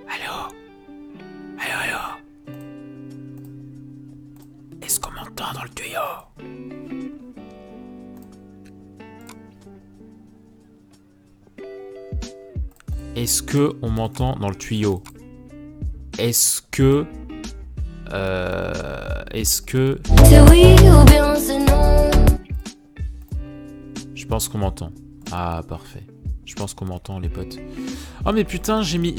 Allô? Allô? Est-ce qu'on m'entend dans le tuyau? Est-ce que on m'entend dans le tuyau? Est-ce que... C'est oui ou bien c'est non. Je pense qu'on m'entend. Ah, parfait. Je pense qu'on m'entend, les potes. Oh, mais putain, j'ai mis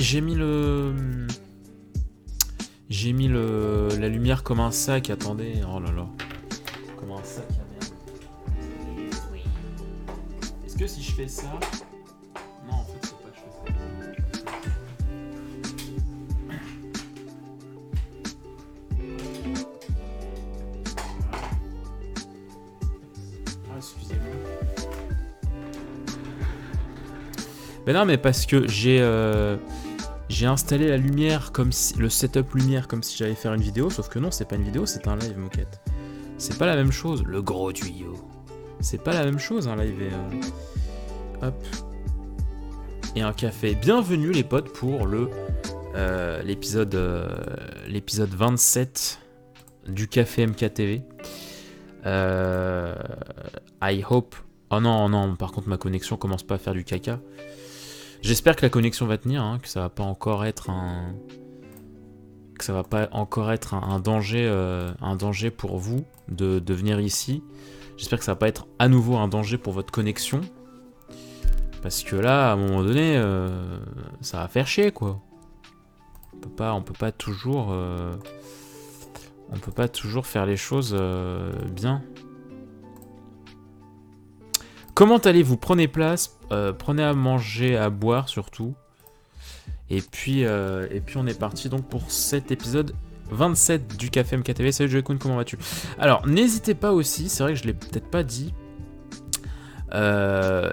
la lumière comme un sac. Attendez. Oh là là. Comme un sac à merde. Oui. Est-ce que si je fais ça... Non, en fait, c'est pas que je fais ça. Ah, excusez-moi. Ben non, mais parce que j'ai installé la lumière comme si, le setup lumière comme si j'allais faire une vidéo, sauf que non, c'est pas une vidéo, c'est un live, moquette. C'est pas la même chose, le gros tuyau. C'est pas la même chose, un live et... hop. Et un café. Bienvenue les potes pour l'épisode 27 du Café MKTV. I hope... Oh non, non, par contre ma connexion commence pas à faire du caca. J'espère que la connexion va tenir, hein, que ça va pas encore être un danger pour vous de venir ici. J'espère que ça va pas être à nouveau un danger pour votre connexion. Parce que là, à un moment donné, ça va faire chier, quoi. On peut pas toujours faire les choses bien. Comment allez-vous? Prenez place, prenez à manger, à boire surtout. Et puis on est parti donc pour cet épisode 27 du Café MKTV. Salut Joey-kun, comment vas-tu? Alors, n'hésitez pas aussi, c'est vrai que je l'ai peut-être pas dit,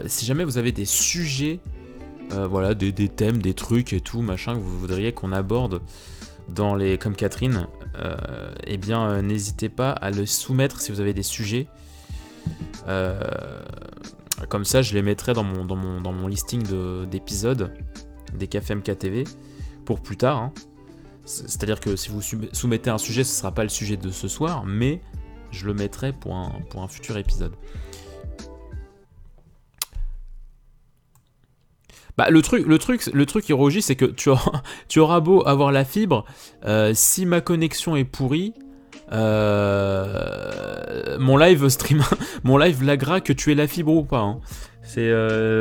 si jamais vous avez des sujets, voilà, des thèmes, des trucs et tout, machin, que vous voudriez qu'on aborde dans les... comme Catherine, eh bien, n'hésitez pas à le soumettre si vous avez des sujets. Comme ça, je les mettrai dans mon listing d'épisodes des Cafés MKTV pour plus tard. Hein. C'est-à-dire que si vous soumettez un sujet, ce ne sera pas le sujet de ce soir, mais je le mettrai pour un futur épisode. Bah, le truc Hiroji, c'est que tu auras beau avoir la fibre, si ma connexion est pourrie, mon live laguera que tu aies la fibre ou pas. Hein.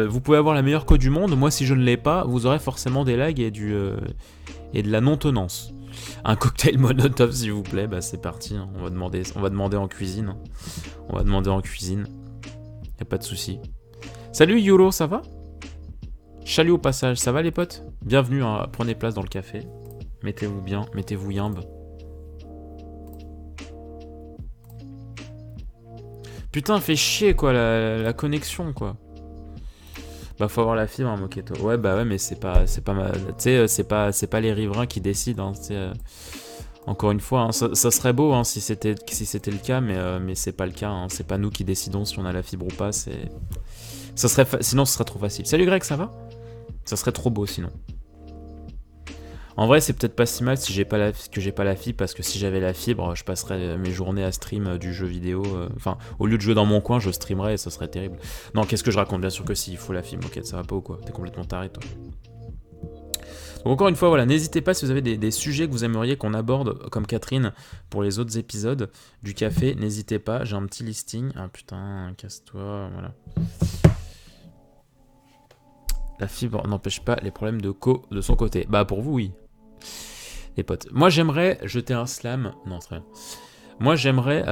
Vous pouvez avoir la meilleure code du monde, moi si je ne l'ai pas, vous aurez forcément des lags et de la non-tenance. Un cocktail Molotov s'il vous plaît, bah c'est parti, hein. On va demander en cuisine. Hein. On va demander en cuisine. Y a pas de souci. Salut Yolo, ça va? Chalut au passage, ça va les potes? Bienvenue, hein, prenez place dans le café. Mettez-vous bien, mettez-vous yimbe. Putain, fait chier quoi la connexion quoi. Bah faut avoir la fibre hein, Moketo. Ouais bah ouais mais c'est pas ma... Tu sais c'est pas les riverains qui décident hein, encore une fois hein, ça serait beau hein, si c'était le cas mais c'est pas le cas hein, c'est pas nous qui décidons si on a la fibre ou pas, sinon ce serait trop facile. Salut Greg, ça va? Ça serait trop beau sinon. En vrai, c'est peut-être pas si mal si j'ai pas la fibre, parce que si j'avais la fibre, je passerais mes journées à stream du jeu vidéo. Enfin, au lieu de jouer dans mon coin, je streamerais et ça serait terrible. Non, qu'est-ce que je raconte? Bien sûr que si, il faut la fibre. Ok, ça va pas ou quoi? T'es complètement taré, toi. Donc encore une fois, voilà, n'hésitez pas si vous avez des sujets que vous aimeriez qu'on aborde, comme Catherine, pour les autres épisodes du café, n'hésitez pas, j'ai un petit listing. Ah putain, casse-toi, voilà. La fibre n'empêche pas les problèmes de son côté. Bah pour vous, oui. Les potes. Moi, j'aimerais jeter un slam. Non, c'est rien. Moi, j'aimerais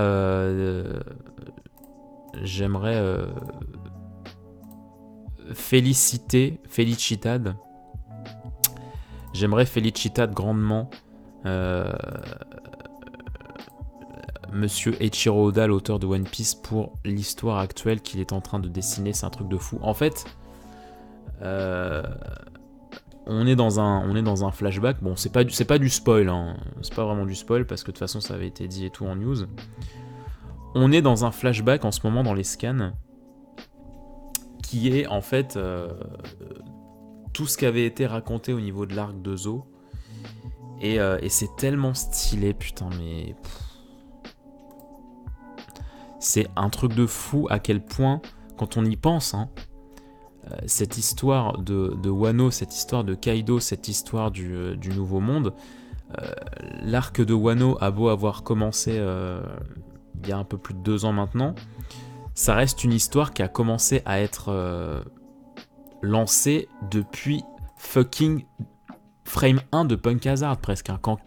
Felicitad. J'aimerais Felicitad grandement Monsieur Eiichiro Oda, l'auteur de One Piece, pour l'histoire actuelle qu'il est en train de dessiner. C'est un truc de fou. En fait, on est dans un flashback. Bon, c'est pas du spoil, hein. C'est pas vraiment du spoil parce que de toute façon ça avait été dit et tout en news. On est dans un flashback en ce moment dans les scans qui est en fait tout ce qui avait été raconté au niveau de l'arc de Zo. Et c'est tellement stylé, putain, mais... C'est un truc de fou à quel point, quand on y pense, hein, cette histoire de Wano, cette histoire de Kaido, cette histoire du Nouveau Monde, l'arc de Wano a beau avoir commencé il y a un peu plus de 2 ans maintenant, ça reste une histoire qui a commencé à être lancée depuis fucking frame 1 de Punk Hazard presque, hein, quand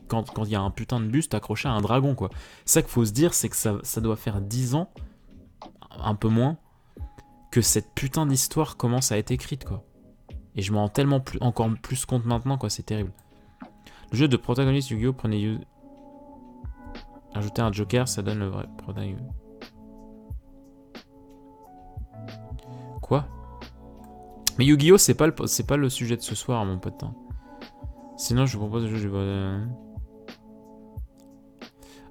il y a un putain de buste accroché à un dragon, quoi. C'est ça qu'il faut se dire, c'est que ça doit faire 10 ans, un peu moins, que cette putain d'histoire commence à être écrite, quoi. Et je m'en rends tellement encore plus compte maintenant, quoi, c'est terrible. Le jeu de protagoniste Yu-Gi-Oh! Prenez ajouter un Joker, ça donne le vrai protagoniste. Quoi? Mais Yu-Gi-Oh! C'est pas le sujet de ce soir, mon pote. Hein. Sinon, je vous propose de jouer.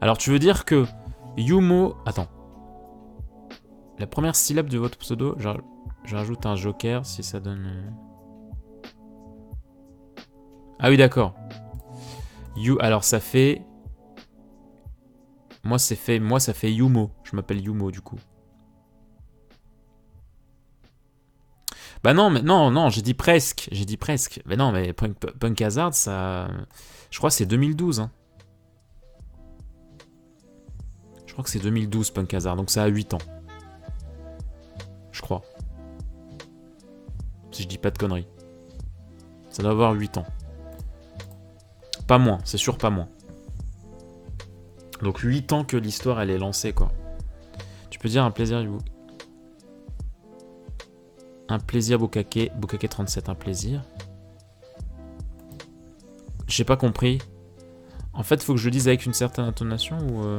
Alors, tu veux dire que Yumo. Attends. La première syllabe de votre pseudo, je rajoute un Joker si ça donne. Ah oui, d'accord. Alors, ça fait. Moi, ça fait Yumo. Je m'appelle Yumo, du coup. Bah non, mais non, j'ai dit presque. Mais non, mais Punk Hazard, ça. Je crois que c'est 2012. Hein. Je crois que c'est 2012, Punk Hazard, donc ça a 8 ans. Je crois. Si je dis pas de conneries. Ça doit avoir 8 ans. Pas moins, c'est sûr, pas moins. Donc 8 ans que l'histoire, elle est lancée, quoi. Tu peux dire un plaisir, un plaisir, Bukake 37, un plaisir. J'ai pas compris. En fait, faut que je le dise avec une certaine intonation ou...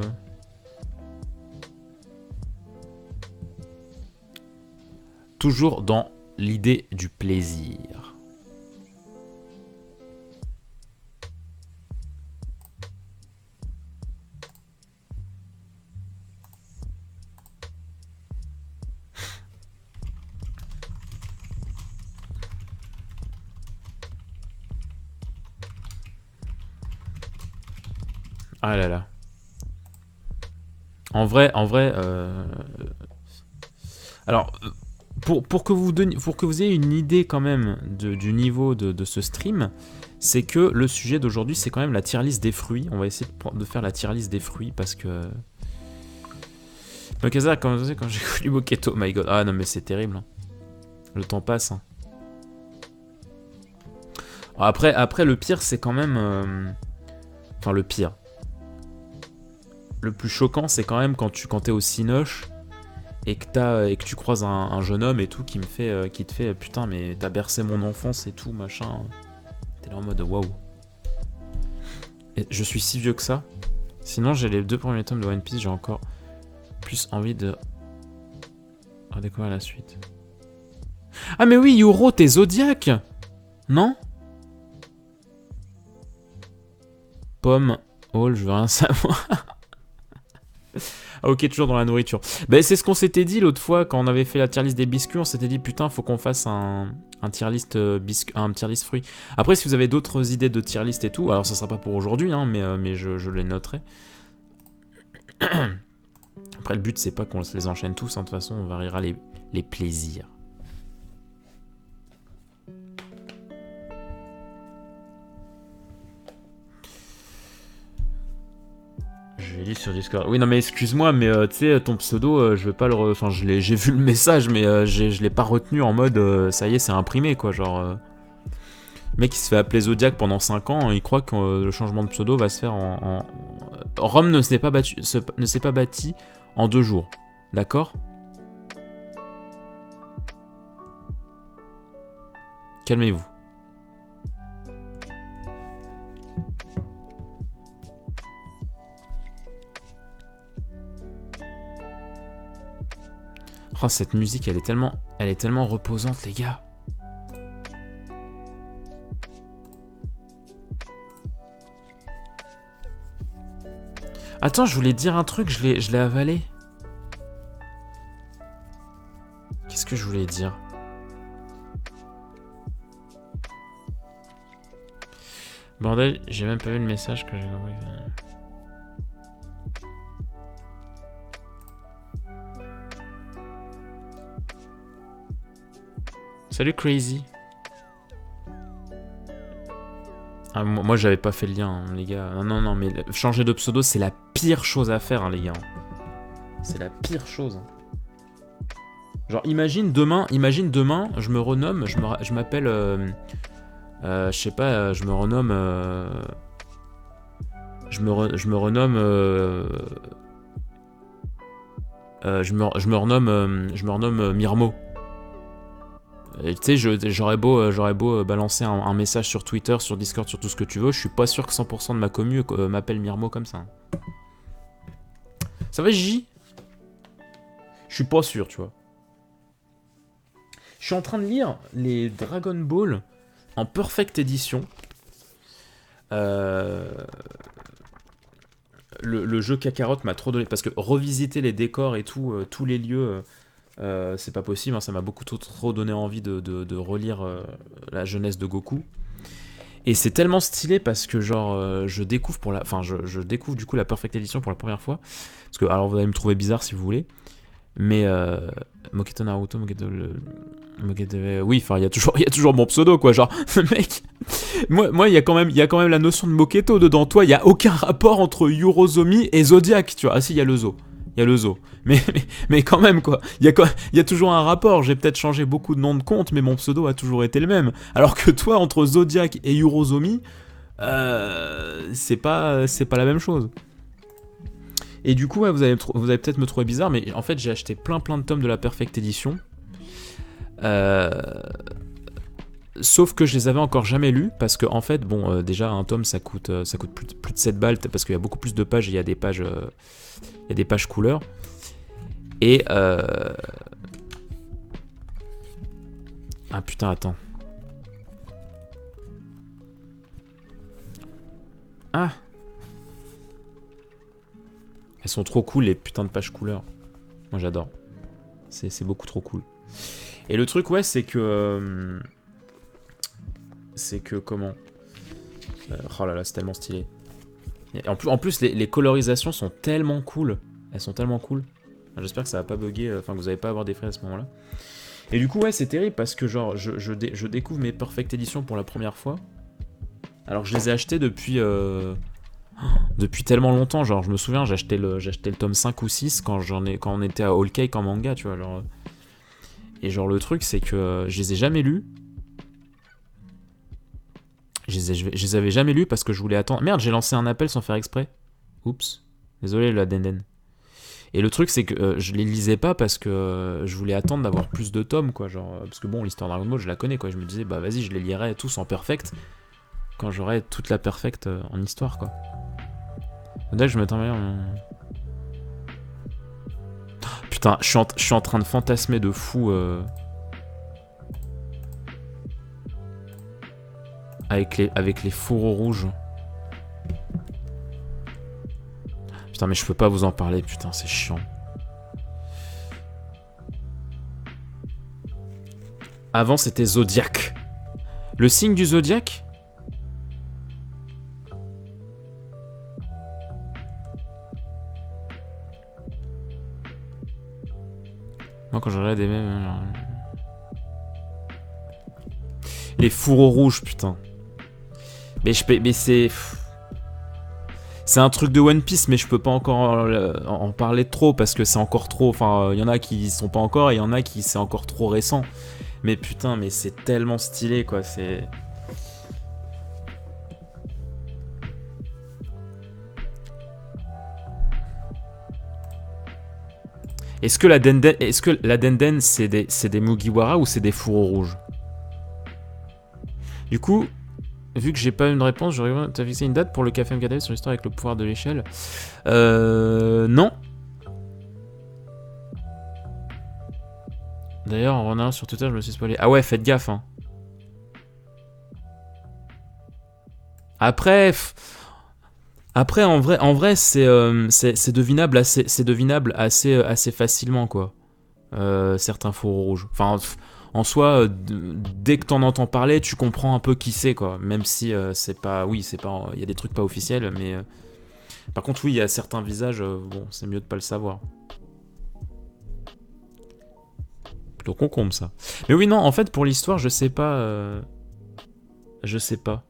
Toujours dans l'idée du plaisir. Ah là là. En vrai, alors, pour que vous ayez une idée quand même du niveau de ce stream, c'est que le sujet d'aujourd'hui, c'est quand même la tier list des fruits. On va essayer de faire la tier list des fruits parce que... Makaza a commencé quand j'ai connu Moketo. My god. Ah non, mais c'est terrible. Hein. Le temps passe. Hein. Après, le pire, c'est quand même... Enfin, le pire. Le plus choquant, c'est quand même quand t'es au Cinoche et que tu croises un jeune homme et tout qui te fait putain, mais t'as bercé mon enfance et tout, machin. T'es là en mode waouh. Je suis si vieux que ça. Sinon, j'ai les 2 premiers tomes de One Piece, j'ai encore plus envie de redécouvrir la suite. Ah, mais oui, Yuro, t'es Zodiac! Non? Pomme, Hall, je veux rien savoir. Ah ok, toujours dans la nourriture. Ben, c'est ce qu'on s'était dit l'autre fois quand on avait fait la tier list des biscuits. On s'était dit putain, faut qu'on fasse un tier list un tier list fruits. Après, si vous avez d'autres idées de tier list et tout, alors ça sera pas pour aujourd'hui, hein, mais je les noterai. Après, le but c'est pas qu'on se les enchaîne tous. Hein, de toute façon, on variera les plaisirs. Je l'ai dit sur Discord. Oui, non, mais excuse-moi, mais tu sais, ton pseudo, je vais pas le. Enfin, j'ai vu le message, mais je l'ai pas retenu en mode ça y est, c'est imprimé, quoi. Genre. Le mec, il se fait appeler Zodiac pendant 5 ans, il croit que le changement de pseudo va se faire en... Rome ne s'est pas bâti en 2 jours. D'accord ? Calmez-vous. Oh, cette musique, elle est tellement reposante, les gars. Attends, je voulais dire un truc, je l'ai avalé. Qu'est-ce que je voulais dire ? Bordel, j'ai même pas vu le message que j'ai envoyé. Salut Crazy. Ah, moi j'avais pas fait le lien, hein, les gars. Non, mais changer de pseudo, c'est la pire chose à faire, hein, les gars. C'est la pire chose. Hein. Genre, imagine demain, je me renomme, je m'appelle... je sais pas, je me renomme... je me renomme... je me renomme Mirmo. Tu sais, j'aurais beau balancer un message sur Twitter, sur Discord, sur tout ce que tu veux, je suis pas sûr que 100% de ma commu m'appelle Mirmo comme ça. Ça va, J? Je suis pas sûr, tu vois. Je suis en train de lire les Dragon Ball en Perfect Edition. Le jeu Kakarot m'a trop donné, parce que revisiter les décors et tout, tous les lieux, c'est pas possible, hein, ça m'a beaucoup trop donné envie de relire la jeunesse de Goku. Et c'est tellement stylé parce que genre je découvre je découvre du coup la Perfect Edition pour la première fois, parce que alors vous allez me trouver bizarre si vous voulez, mais Moketo Naruto, oui, enfin il y a toujours mon pseudo quoi, genre mec. Moi, il y a quand même la notion de Moketo dedans. Toi, il y a aucun rapport entre Yurozomi et Zodiac, tu vois. Ah si, il y a le zoo. Mais quand même, quoi. Il y a toujours un rapport. J'ai peut-être changé beaucoup de noms de compte, mais mon pseudo a toujours été le même. Alors que toi, entre Zodiac et Yurozomi, c'est pas la même chose. Et du coup, ouais, vous allez peut-être me trouver bizarre, mais en fait, j'ai acheté plein de tomes de la Perfect Edition. Sauf que je les avais encore jamais lus, parce que en fait, bon, déjà un tome ça coûte plus de 7 balles, parce qu'il y a beaucoup plus de pages, et il y a des pages couleurs. Et ah putain, attends. Ah, elles sont trop cool les putains de pages couleurs. Moi j'adore. C'est beaucoup trop cool. Et le truc, ouais, c'est que comment oh là là, c'est tellement stylé. Et en plus les colorisations sont tellement cool. Elles sont tellement cool. J'espère que ça va pas bugger, enfin que vous allez pas avoir des frais à ce moment-là. Et du coup, ouais, c'est terrible parce que genre, je découvre mes Perfect Edition pour la première fois. Alors que je les ai achetés depuis tellement longtemps. Genre, je me souviens, j'ai acheté le tome 5 ou 6 quand on était à All Cake en manga, tu vois. Genre. Et genre, le truc, c'est que je les ai jamais lus. Je les avais jamais lus parce que je voulais attendre. Merde, j'ai lancé un appel sans faire exprès. Oups. Désolé, la denden. Et le truc, c'est que je les lisais pas parce que je voulais attendre d'avoir plus de tomes, quoi. Genre, parce que bon, l'histoire Dragon Ball, je la connais, quoi. Je me disais, bah vas-y, je les lirai tous en perfect quand j'aurai toute la perfect en histoire, quoi. Là, je m'attends bien. Putain, je suis en train de fantasmer de fou. Avec les fourreaux rouges. Putain, mais je peux pas vous en parler, putain, c'est chiant. Avant, c'était Zodiac. Le signe du Zodiac ? Moi, quand je regarde des mêmes... Genre... Les fourreaux rouges, putain. Mais c'est... C'est un truc de One Piece, mais je peux pas encore en parler trop parce que c'est encore trop. Enfin, il y en a qui sont pas encore et il y en a qui c'est encore trop récent. Mais putain, mais c'est tellement stylé, quoi. C'est. Est-ce que la Denden c'est des Mugiwara ou c'est des fourreaux rouges? Du coup. Vu que j'ai pas une réponse, t'as fixé une date pour le Café MKDF sur l'histoire avec le pouvoir de l'échelle? Non. D'ailleurs, en renard sur Twitter, je me suis spoilé. Ah ouais, faites gaffe, hein. Après, en vrai, c'est devinable assez facilement, quoi. Certains fourreaux rouges. Enfin. En soi, dès que t'en entends parler, tu comprends un peu qui c'est, quoi. Même si c'est pas... Oui, c'est pas... Il y a des trucs pas officiels, mais... Par contre, oui, il y a certains visages, bon, c'est mieux de pas le savoir. plutôt concombre ça. Mais oui, non, en fait, pour l'histoire, je sais pas. Je sais pas.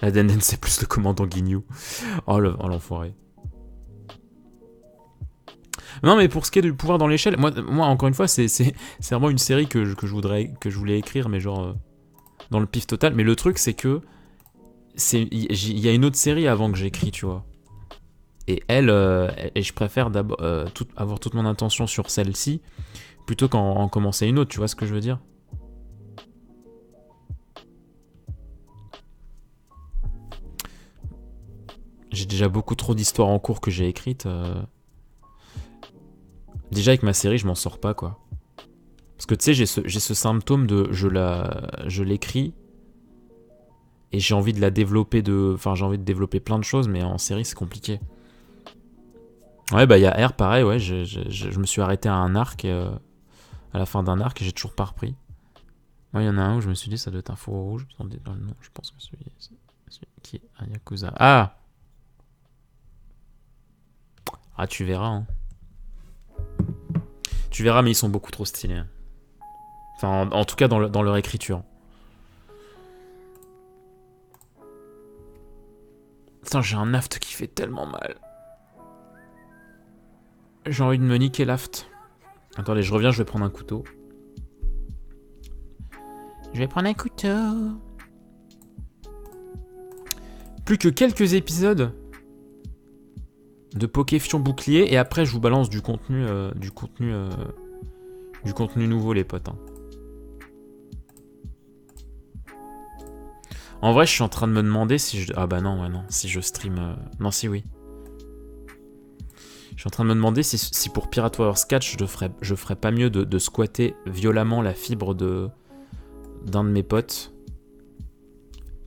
La Denden, c'est plus le commandant Guignou. Oh, l'enfoiré. Non, mais pour ce qui est du pouvoir dans l'échelle, moi encore une fois, c'est vraiment une série que je voulais écrire, mais genre dans le pif total. Mais le truc, c'est que il y a une autre série avant que j'écris, tu vois. Et et je préfère d'abord avoir toute mon attention sur celle-ci plutôt qu'en commencer une autre, tu vois ce que je veux dire? J'ai déjà beaucoup trop d'histoires en cours que j'ai écrites. Déjà avec ma série, je m'en sors pas, quoi. Parce que tu sais, j'ai ce symptôme de je l'écris et j'ai envie de la développer enfin j'ai envie de développer plein de choses, mais en série c'est compliqué. Ouais, bah il y a R, pareil, ouais, je me suis arrêté à un arc, à la fin d'un arc, et j'ai toujours pas repris. Moi, il y en a un où je me suis dit ça doit être un four rouge. Attendez, non, je pense que celui qui est un Yakuza. Ah, tu verras, hein. Tu verras, mais ils sont beaucoup trop stylés. Enfin, en tout cas, dans leur écriture. Putain, j'ai un aft qui fait tellement mal. J'ai envie de me niquer l'aft. Attendez, je reviens, je vais prendre un couteau. Je vais prendre un couteau. Plus que quelques épisodes de Pokéfion bouclier et après je vous balance du contenu nouveau, les potes, hein. En vrai, je suis en train de me demander si je... Ah bah non, ouais, non. Si je stream... Non, si oui. Je suis en train de me demander si pour Pirate Warriors 4, je ferais pas mieux de squatter violemment la fibre d'un de mes potes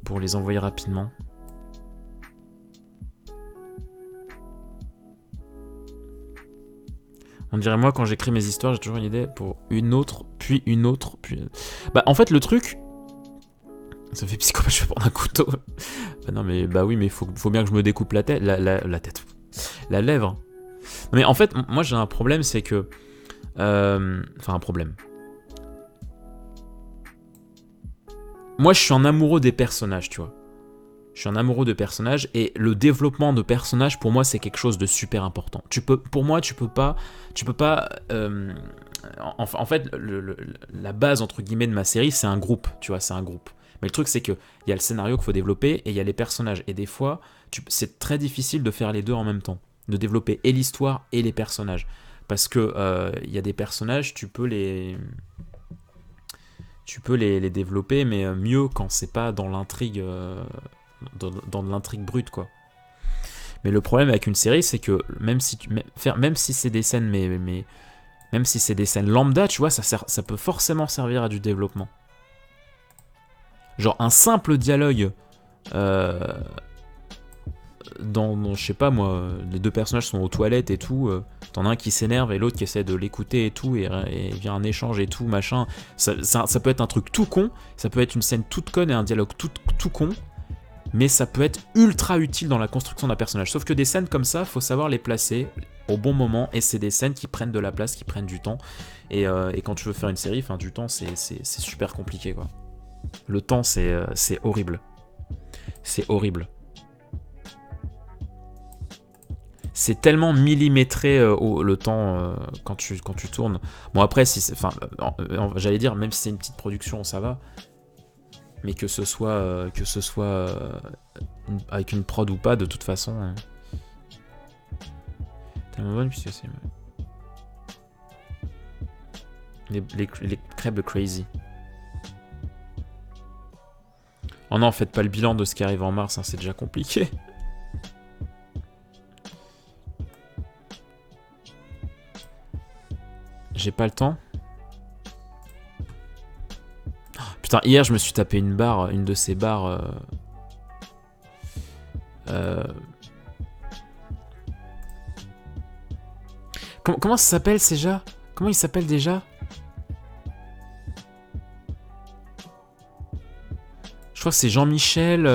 pour les envoyer rapidement. On dirait moi, quand j'écris mes histoires, j'ai toujours une idée pour une autre, puis une autre, puis... Bah en fait, le truc... Ça fait psychopathe, je vais prendre un couteau. Bah non, mais bah oui, mais faut bien que je me découpe la tête. La tête. La lèvre. Non, mais en fait, moi j'ai un problème, c'est que. Enfin, un problème. Moi je suis un amoureux des personnages, tu vois. Je suis un amoureux de personnages et le développement de personnages, pour moi, c'est quelque chose de super important. Pour moi, tu peux pas. En fait, la base, entre guillemets, de ma série, c'est un groupe, tu vois, c'est un groupe. Mais le truc, c'est qu'il y a le scénario qu'il faut développer et il y a les personnages. Et des fois, c'est très difficile de faire les deux en même temps. De développer et l'histoire et les personnages. Parce que il y a des personnages, tu peux les développer, mais mieux quand c'est pas dans l'intrigue, dans de l'intrigue brute, quoi. Mais le problème avec une série, c'est que même si c'est des scènes, même si c'est des scènes lambda, tu vois, ça peut forcément servir à du développement. Genre un simple dialogue dans je sais pas moi, les deux personnages sont aux toilettes et tout, t'en as un qui s'énerve et l'autre qui essaie de l'écouter et tout, et vient un échange et tout, machin. Ça peut être un truc tout con, ça peut être une scène toute conne et un dialogue tout con, mais ça peut être ultra utile dans la construction d'un personnage. Sauf que des scènes comme ça, faut savoir les placer au bon moment, et c'est des scènes qui prennent de la place, qui prennent du temps, et quand tu veux faire une série, enfin du temps, c'est super compliqué, quoi. Le temps, c'est horrible. C'est horrible. C'est tellement millimétré le temps quand tu tournes. Bon après, j'allais dire, même si c'est une petite production, ça va. Mais que ce soit avec une prod ou pas, de toute façon. Tellement bonne puisque c'est les crêpes de Crazy. Oh non, faites pas le bilan de ce qui arrive en mars, hein, c'est déjà compliqué. J'ai pas le temps. Oh, putain, hier je me suis tapé une de ces barres. Comment ça s'appelle déjà? Comment il s'appelle déjà? Je crois que c'est Jean-Michel.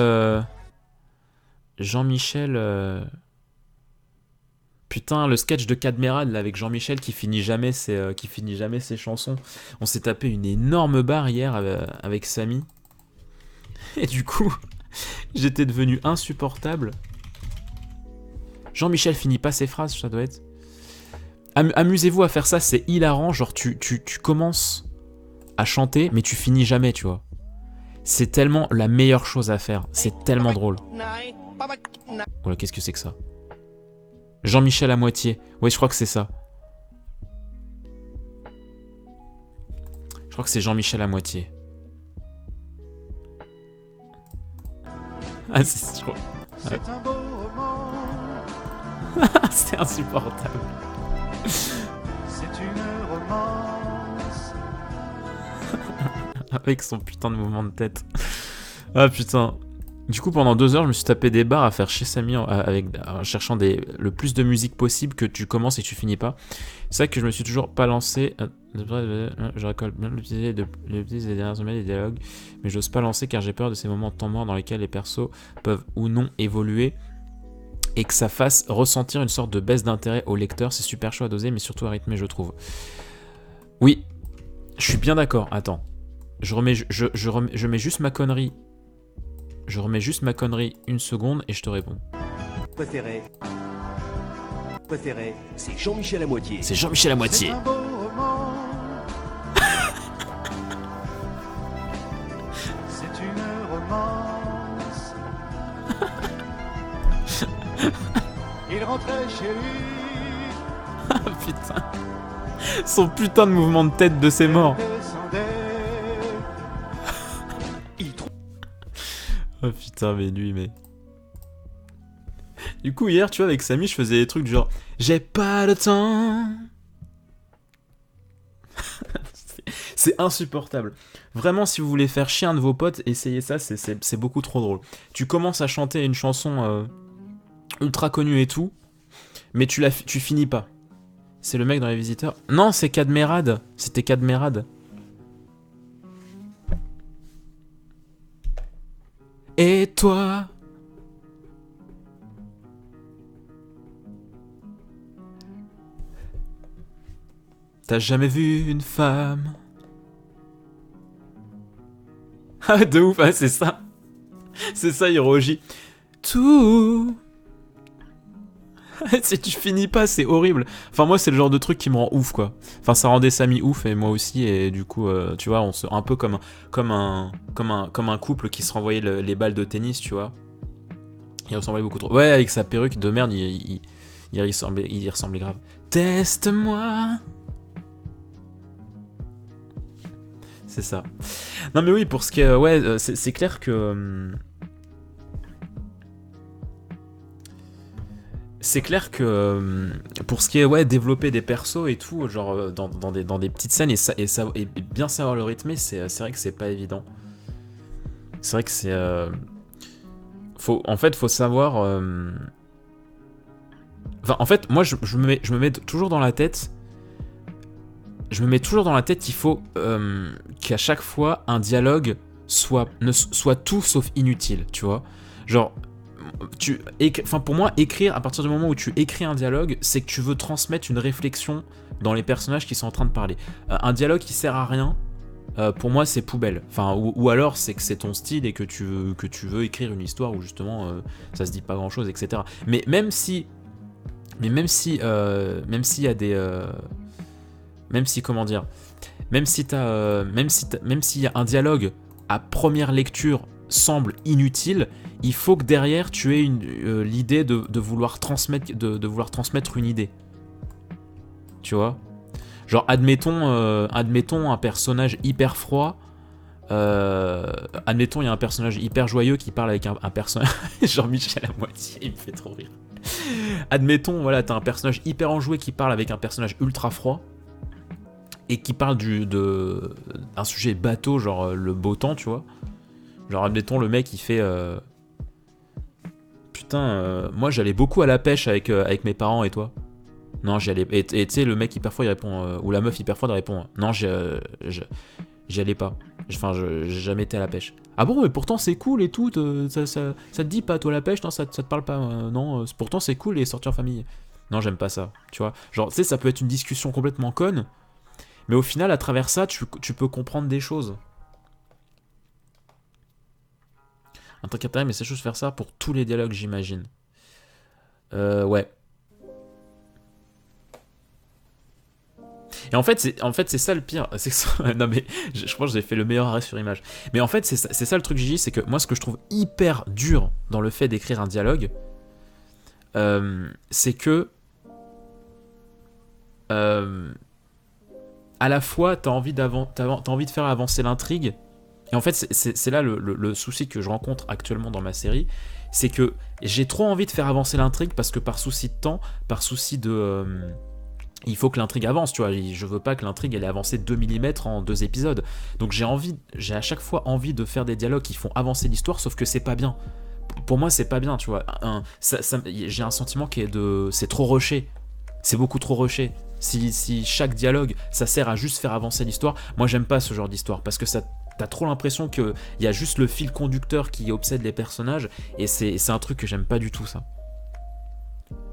Putain, le sketch de Cadmerade là, avec Jean-Michel qui finit jamais ses chansons. On s'est tapé une énorme barre hier avec Samy. Et du coup, j'étais devenu insupportable. Jean-Michel finit pas ses phrases, ça doit être. Amusez-vous à faire ça, c'est hilarant. Genre, tu commences à chanter, mais tu finis jamais, tu vois. C'est tellement la meilleure chose à faire. C'est tellement drôle. Voilà, qu'est-ce que c'est que ça? Jean-Michel à moitié. Ouais, je crois que c'est ça. Je crois que c'est Jean-Michel à moitié. Ah, c'est trop... Ouais. C'est insupportable. C'est une romance. Avec son putain de mouvement de tête. Ah putain. Du coup, pendant 2 heures, je me suis tapé des barres à faire chez Samy en cherchant le plus de musique possible que tu commences et tu finis pas. C'est vrai que je me suis toujours pas lancé. Je récolte bien l'utiliser des dernières semaines des dialogues, mais j'ose pas lancer car j'ai peur de ces moments de temps mort dans lesquels les persos peuvent ou non évoluer et que ça fasse ressentir une sorte de baisse d'intérêt au lecteur. C'est super chaud à doser, mais surtout à rythmer, je trouve. Oui, je suis bien d'accord. Attends, je mets juste ma connerie. Je remets juste ma connerie une seconde et je te réponds. Préféré, c'est Jean-Michel à moitié. C'est Jean-Michel à moitié. C'est un beau roman. C'est une romance. Il rentrait chez lui. Ah putain. Son putain de mouvement de tête de ses morts. Oh putain, mais lui, mais... Du coup, hier, tu vois, avec Samy, je faisais des trucs du genre... J'ai pas le temps. C'est insupportable. Vraiment, si vous voulez faire chier un de vos potes, essayez ça, c'est beaucoup trop drôle. Tu commences à chanter une chanson ultra connue et tout, mais tu finis pas. C'est le mec dans Les Visiteurs. Non, c'est Cadmerade. C'était Cadmerade. Et toi? T'as jamais vu une femme? Ah, de ouf, ah, c'est ça. C'est ça, Hiroji. Tout. Si tu finis pas, c'est horrible. Enfin, moi, c'est le genre de truc qui me rend ouf, quoi. Enfin, ça rendait Samy ouf et moi aussi. Et du coup, tu vois, un peu comme un couple qui se renvoyait les balles de tennis, tu vois. Il ressemblait beaucoup trop. Ouais, avec sa perruque de merde, il ressemblait grave. Teste-moi. C'est ça. Non, mais oui, pour ce qui est. Ouais, c'est clair que. C'est clair que pour ce qui est développer des persos et tout, genre dans des petites scènes et bien savoir le rythmer, c'est vrai que c'est pas évident. C'est vrai que c'est faut savoir enfin en fait moi je me mets toujours dans la tête il faut qu'à chaque fois un dialogue soit tout sauf inutile, tu vois. Genre pour moi, écrire, à partir du moment où tu écris un dialogue, c'est que tu veux transmettre une réflexion dans les personnages qui sont en train de parler. Un dialogue qui sert à rien, pour moi, c'est poubelle. Enfin, ou alors c'est que c'est ton style et que tu veux écrire une histoire où justement ça se dit pas grand chose, etc. Mais même s'il y a des, même si comment dire, même s'il y a un dialogue à première lecture semble inutile, il faut que derrière tu aies l'idée de vouloir transmettre une idée. Tu vois? Genre admettons un personnage hyper froid, admettons il y a un personnage hyper joyeux qui parle avec un personnage Jean-Michel à moitié, il me fait trop rire. Admettons voilà, t'as un personnage hyper enjoué qui parle avec un personnage ultra froid et qui parle d'un sujet bateau, genre le beau temps, tu vois. Genre, admettons, le mec, il fait... Putain, moi, j'allais beaucoup à la pêche avec mes parents, et toi? Non, j'y allais... Et tu sais, le mec hyper froid, il répond... ou la meuf hyper froide répond... Non, j'y allais pas. Enfin, j'ai jamais été à la pêche. Ah bon, mais pourtant, c'est cool et tout. Ça te dit pas, toi, la pêche? Non, ça te parle pas. Non, pourtant, c'est cool, les sorties en famille. Non, j'aime pas ça, tu vois. Genre, tu sais, ça peut être une discussion complètement conne, mais au final, à travers ça, tu peux comprendre des choses. Un truc intéressant, mais c'est juste faire ça pour tous les dialogues, j'imagine. Ouais. Et en fait, c'est ça le pire. C'est que non, mais je pense que j'ai fait le meilleur arrêt sur image. Mais en fait, c'est ça le truc, Gigi, c'est que moi, ce que je trouve hyper dur dans le fait d'écrire un dialogue, c'est que à la fois, t'as envie de faire avancer l'intrigue. Et en fait, c'est là le souci que je rencontre actuellement dans ma série. C'est que j'ai trop envie de faire avancer l'intrigue parce que par souci de temps, par souci de... il faut que l'intrigue avance, tu vois. Je veux pas que l'intrigue elle ait avancé 2 mm en 2 épisodes. Donc j'ai à chaque fois envie de faire des dialogues qui font avancer l'histoire, sauf que c'est pas bien. Pour moi, c'est pas bien, tu vois. J'ai un sentiment qui est de... C'est trop rushé. C'est beaucoup trop rushé. Si chaque dialogue, ça sert à juste faire avancer l'histoire, moi j'aime pas ce genre d'histoire, parce que t'as trop l'impression qu'il y a juste le fil conducteur qui obsède les personnages, et c'est un truc que j'aime pas du tout, ça.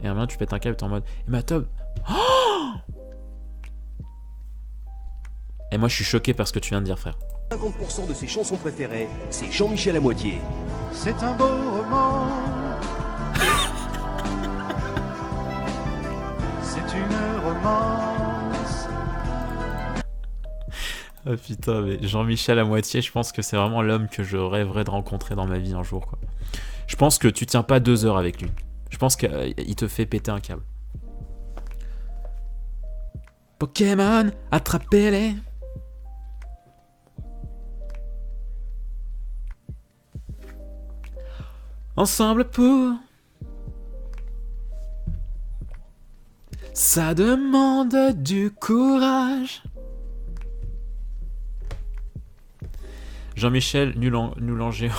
Et maintenant tu pètes un câble, t'es en mode... Et ma top... Oh, et moi je suis choqué par ce que tu viens de dire, frère. 50% de ses chansons préférées, c'est Jean-Michel à moitié. C'est un beau roman. C'est une romance. Ah putain, mais Jean-Michel à moitié, je pense que c'est vraiment l'homme que je rêverais de rencontrer dans ma vie un jour, quoi. Je pense que tu tiens pas 2 heures avec lui. Je pense qu'il te fait péter un câble. Pokémon, attrapez-les. Ensemble pour... Ça demande du courage. Jean-Michel, nul en géant.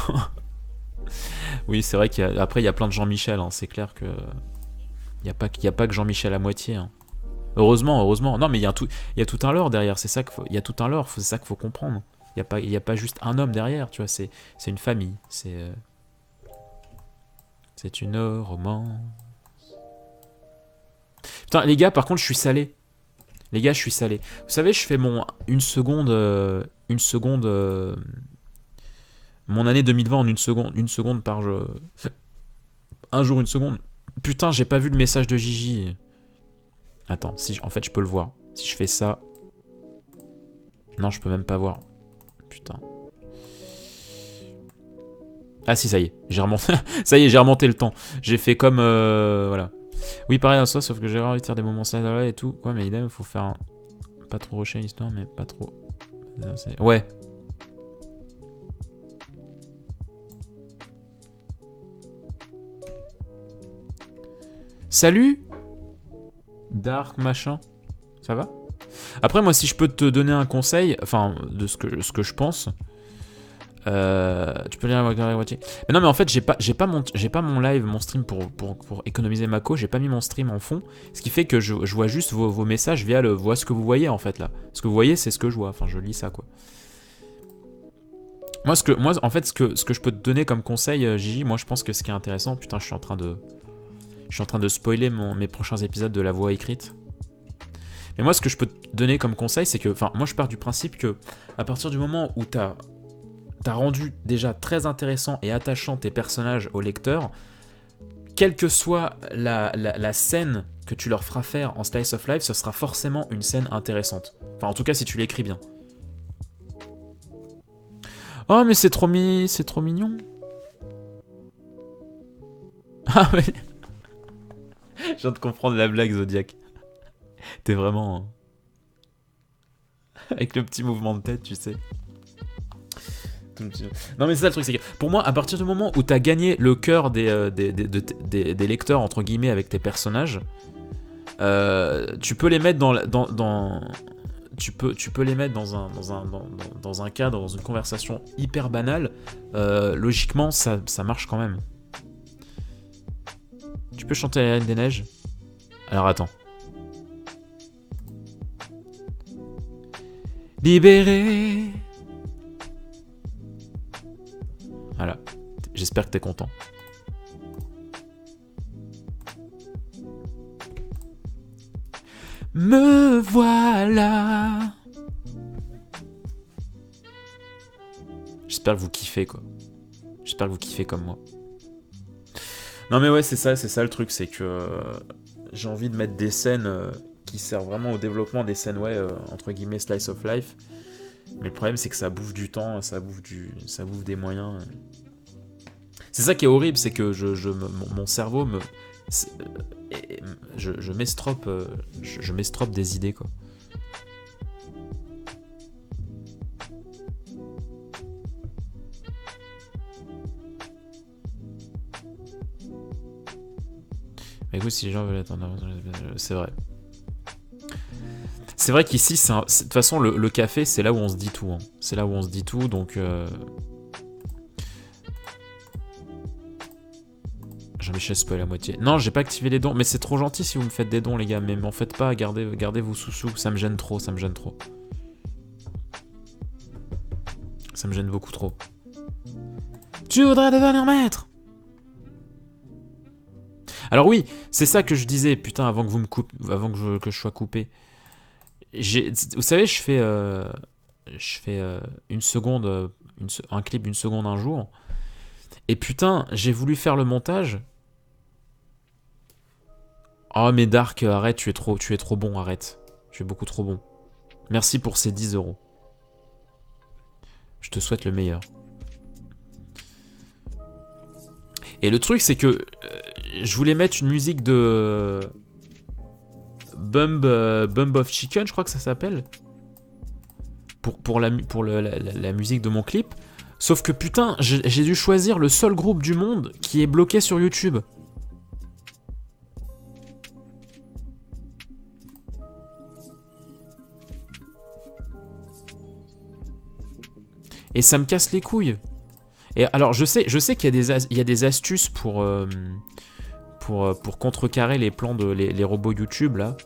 Oui, c'est vrai qu'après, il y a plein de Jean-Michel. Hein. C'est clair que... Il n'y a pas que Jean-Michel à moitié. Hein. Heureusement. Non, mais il y a tout un lore derrière. C'est ça il y a tout un lore. C'est ça qu'il faut comprendre. Il n'y a pas juste un homme derrière. Tu vois, c'est une famille. C'est une romance. Putain, les gars, par contre, je suis salé. Les gars, je suis salé. Vous savez, je fais une seconde... mon année 2020 en une seconde par jour. Un jour, une seconde. Putain, j'ai pas vu le message de Gigi. Attends, en fait, je peux le voir. Si je fais ça... Non, je peux même pas voir. Putain. Ah si, ça y est. J'ai remonté... ça y est, j'ai remonté le temps. J'ai fait comme... voilà. Oui, pareil à ça, sauf que j'ai envie de faire des moments là et tout. Ouais, mais idem, faut faire un... Pas trop rusher l'histoire, mais pas trop... Ouais. Salut Dark machin. Ça va? Après, moi, si je peux te donner un conseil, enfin, de ce que je pense... tu peux lire la moitié. Mais non, mais en fait, j'ai pas mon live, mon stream pour économiser ma co. J'ai pas mis mon stream en fond, ce qui fait que je vois juste vos messages via vois ce que vous voyez en fait là. Ce que vous voyez, c'est ce que je vois. Enfin, je lis ça quoi. Moi, en fait, ce que je peux te donner comme conseil, Gigi, moi, je pense que ce qui est intéressant, putain, je suis en train de spoiler mes prochains épisodes de La Voix écrite. Mais moi, ce que je peux te donner comme conseil, c'est que, enfin, moi, je pars du principe que à partir du moment où t'as rendu déjà très intéressant et attachant tes personnages au lecteur, quelle que soit la scène que tu leur feras faire en Slice of Life, ce sera forcément une scène intéressante. Enfin, en tout cas, si tu l'écris bien. Oh, mais c'est trop mignon. Ah oui. Je viens de comprendre la blague, Zodiac. T'es vraiment... Avec le petit mouvement de tête, tu sais. Non mais c'est ça le truc, c'est que pour moi, à partir du moment où t'as gagné le cœur des lecteurs entre guillemets avec tes personnages, tu peux les mettre tu peux les mettre dans un cadre, dans une conversation hyper banale. Logiquement, ça marche quand même. Tu peux chanter La Reine des Neiges? Alors attends. Libéré. Voilà, j'espère que t'es content. Me voilà. J'espère que vous kiffez, quoi. J'espère que vous kiffez comme moi. Non mais ouais, c'est ça le truc, c'est que j'ai envie de mettre des scènes qui servent vraiment au développement, des scènes, ouais, entre guillemets, slice of life. Mais le problème, c'est que ça bouffe du temps, ça bouffe des moyens. C'est ça qui est horrible, c'est que mon cerveau me... Je m'estrope des idées, quoi. Mais écoute, si les gens veulent attendre, c'est vrai. C'est vrai qu'ici, de toute façon, le café, c'est là où on se dit tout. Hein. C'est là où on se dit tout, donc... Jean-Michel spoil à moitié. Non, j'ai pas activé les dons, mais c'est trop gentil si vous me faites des dons, les gars. Mais m'en faites pas, gardez vos sous-sous. Ça me gêne trop, ça me gêne trop. Ça me gêne beaucoup trop. Tu voudrais devenir maître? Alors oui, c'est ça que je disais, putain, avant que vous me coupez, avant que je sois coupé. Vous savez, je fais une seconde, un clip d'une seconde un jour. Et putain, j'ai voulu faire le montage. Oh mais Dark, arrête, tu es trop bon, arrête. Tu es beaucoup trop bon. Merci pour ces 10 €. Je te souhaite le meilleur. Et le truc, c'est que je voulais mettre une musique de Bump of Chicken, je crois que ça s'appelle. Pour la musique de mon clip. Sauf que putain, j'ai dû choisir le seul groupe du monde qui est bloqué sur YouTube. Et ça me casse les couilles. Et alors, je sais qu'il y a des astuces pour contrecarrer les plans de les robots YouTube, là.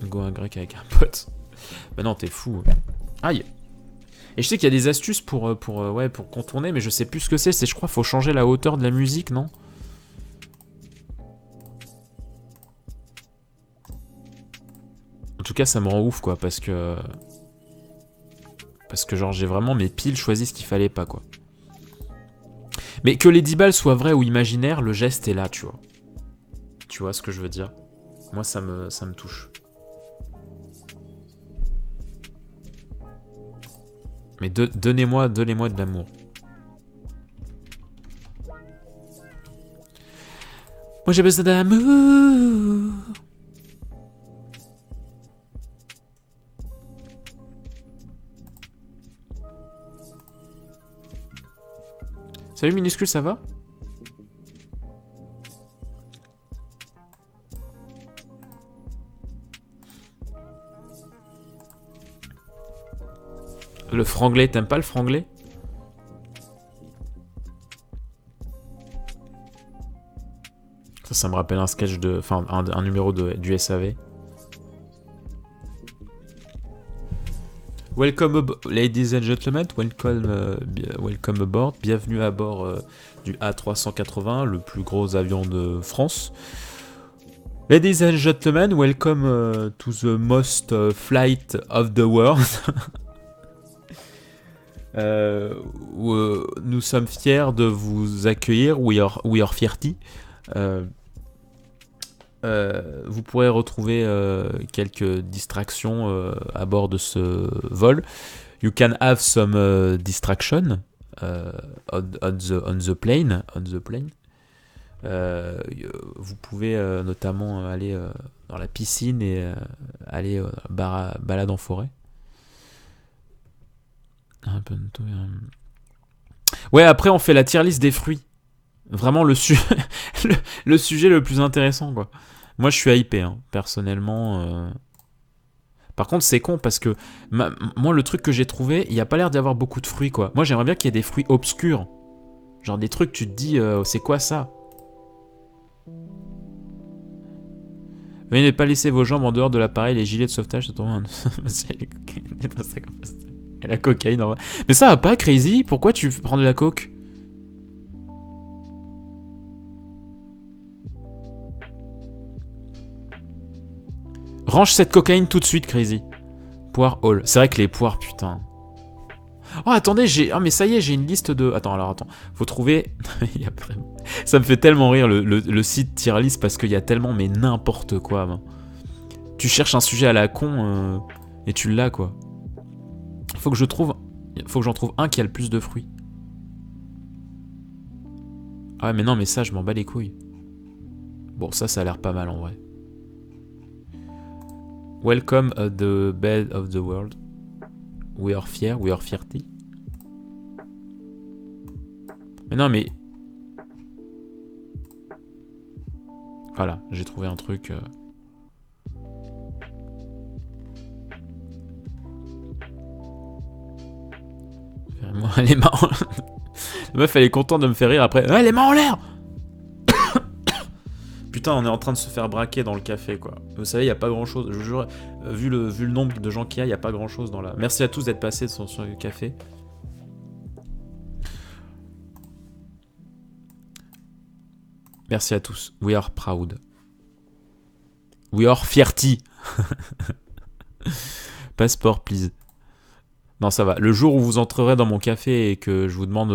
Go un grec avec un pote. Bah non, t'es fou. Aïe. Et je sais qu'il y a des astuces pour contourner, mais je sais plus ce que c'est. Je crois qu'il faut changer la hauteur de la musique, non? En tout cas, ça me rend ouf, quoi, parce que genre, j'ai vraiment mes piles choisi ce qu'il fallait pas, quoi. Mais que les 10 balles soient vraies ou imaginaires, le geste est là, tu vois. Tu vois ce que je veux dire? Moi, ça me touche. Mais donnez-moi de l'amour. Moi j'ai besoin d'amour. Salut minuscule, ça va? Le franglais, t'aimes pas le franglais? Ça me rappelle un sketch de... Enfin, un numéro du SAV. Welcome, ladies and gentlemen, welcome aboard. Bienvenue à bord du A380, le plus gros avion de France. Ladies and gentlemen, welcome to the most flight of the world. Nous sommes fiers de vous accueillir. We are fierty. Vous pourrez retrouver quelques distractions à bord de ce vol. You can have some distraction on the plane. Vous pouvez notamment aller dans la piscine et aller balade en forêt. Ouais, après on fait la tier list des fruits. Vraiment le sujet le plus intéressant, quoi. Moi je suis hypé, hein, personnellement. Par contre c'est con parce que moi le truc que j'ai trouvé, il n'y a pas l'air d'y avoir beaucoup de fruits, quoi. Moi j'aimerais bien qu'il y ait des fruits obscurs. Genre des trucs tu te dis c'est quoi ça? Veuillez ne pas laisser vos jambes en dehors de l'appareil, les gilets de sauvetage se tournent. Et la cocaïne en vrai. Mais ça va pas, Crazy? Pourquoi tu prends de la coke? Range cette cocaïne tout de suite, Crazy. Poire all. C'est vrai que les poires, putain. Oh, attendez, j'ai... Ah, mais ça y est, j'ai une liste de... Attends. Faut trouver... Il y a vraiment... Ça me fait tellement rire, le site tier list, parce qu'il y a tellement, mais n'importe quoi. Ben. Tu cherches un sujet à la con, et tu l'as, quoi. Faut que j'en trouve un qui a le plus de fruits. Ah, mais non, mais ça, je m'en bats les couilles. Bon, ça a l'air pas mal, en vrai. Welcome at the bed of the world. We are fierty. Mais non, mais... Voilà, j'ai trouvé un truc... Les mains... La meuf, elle est contente de me faire rire après. Ouais, les mains en l'air. Putain, on est en train de se faire braquer dans le café, quoi. Vous savez, il n'y a pas grand-chose. Je vous jure, vu le nombre de gens qu'il y a, il n'y a pas grand-chose dans la... Merci à tous d'être passés sur le café. Merci à tous. We are proud. We are fierty. Passeport, please. Non, ça va. Le jour où vous entrerez dans mon café et que je vous demande...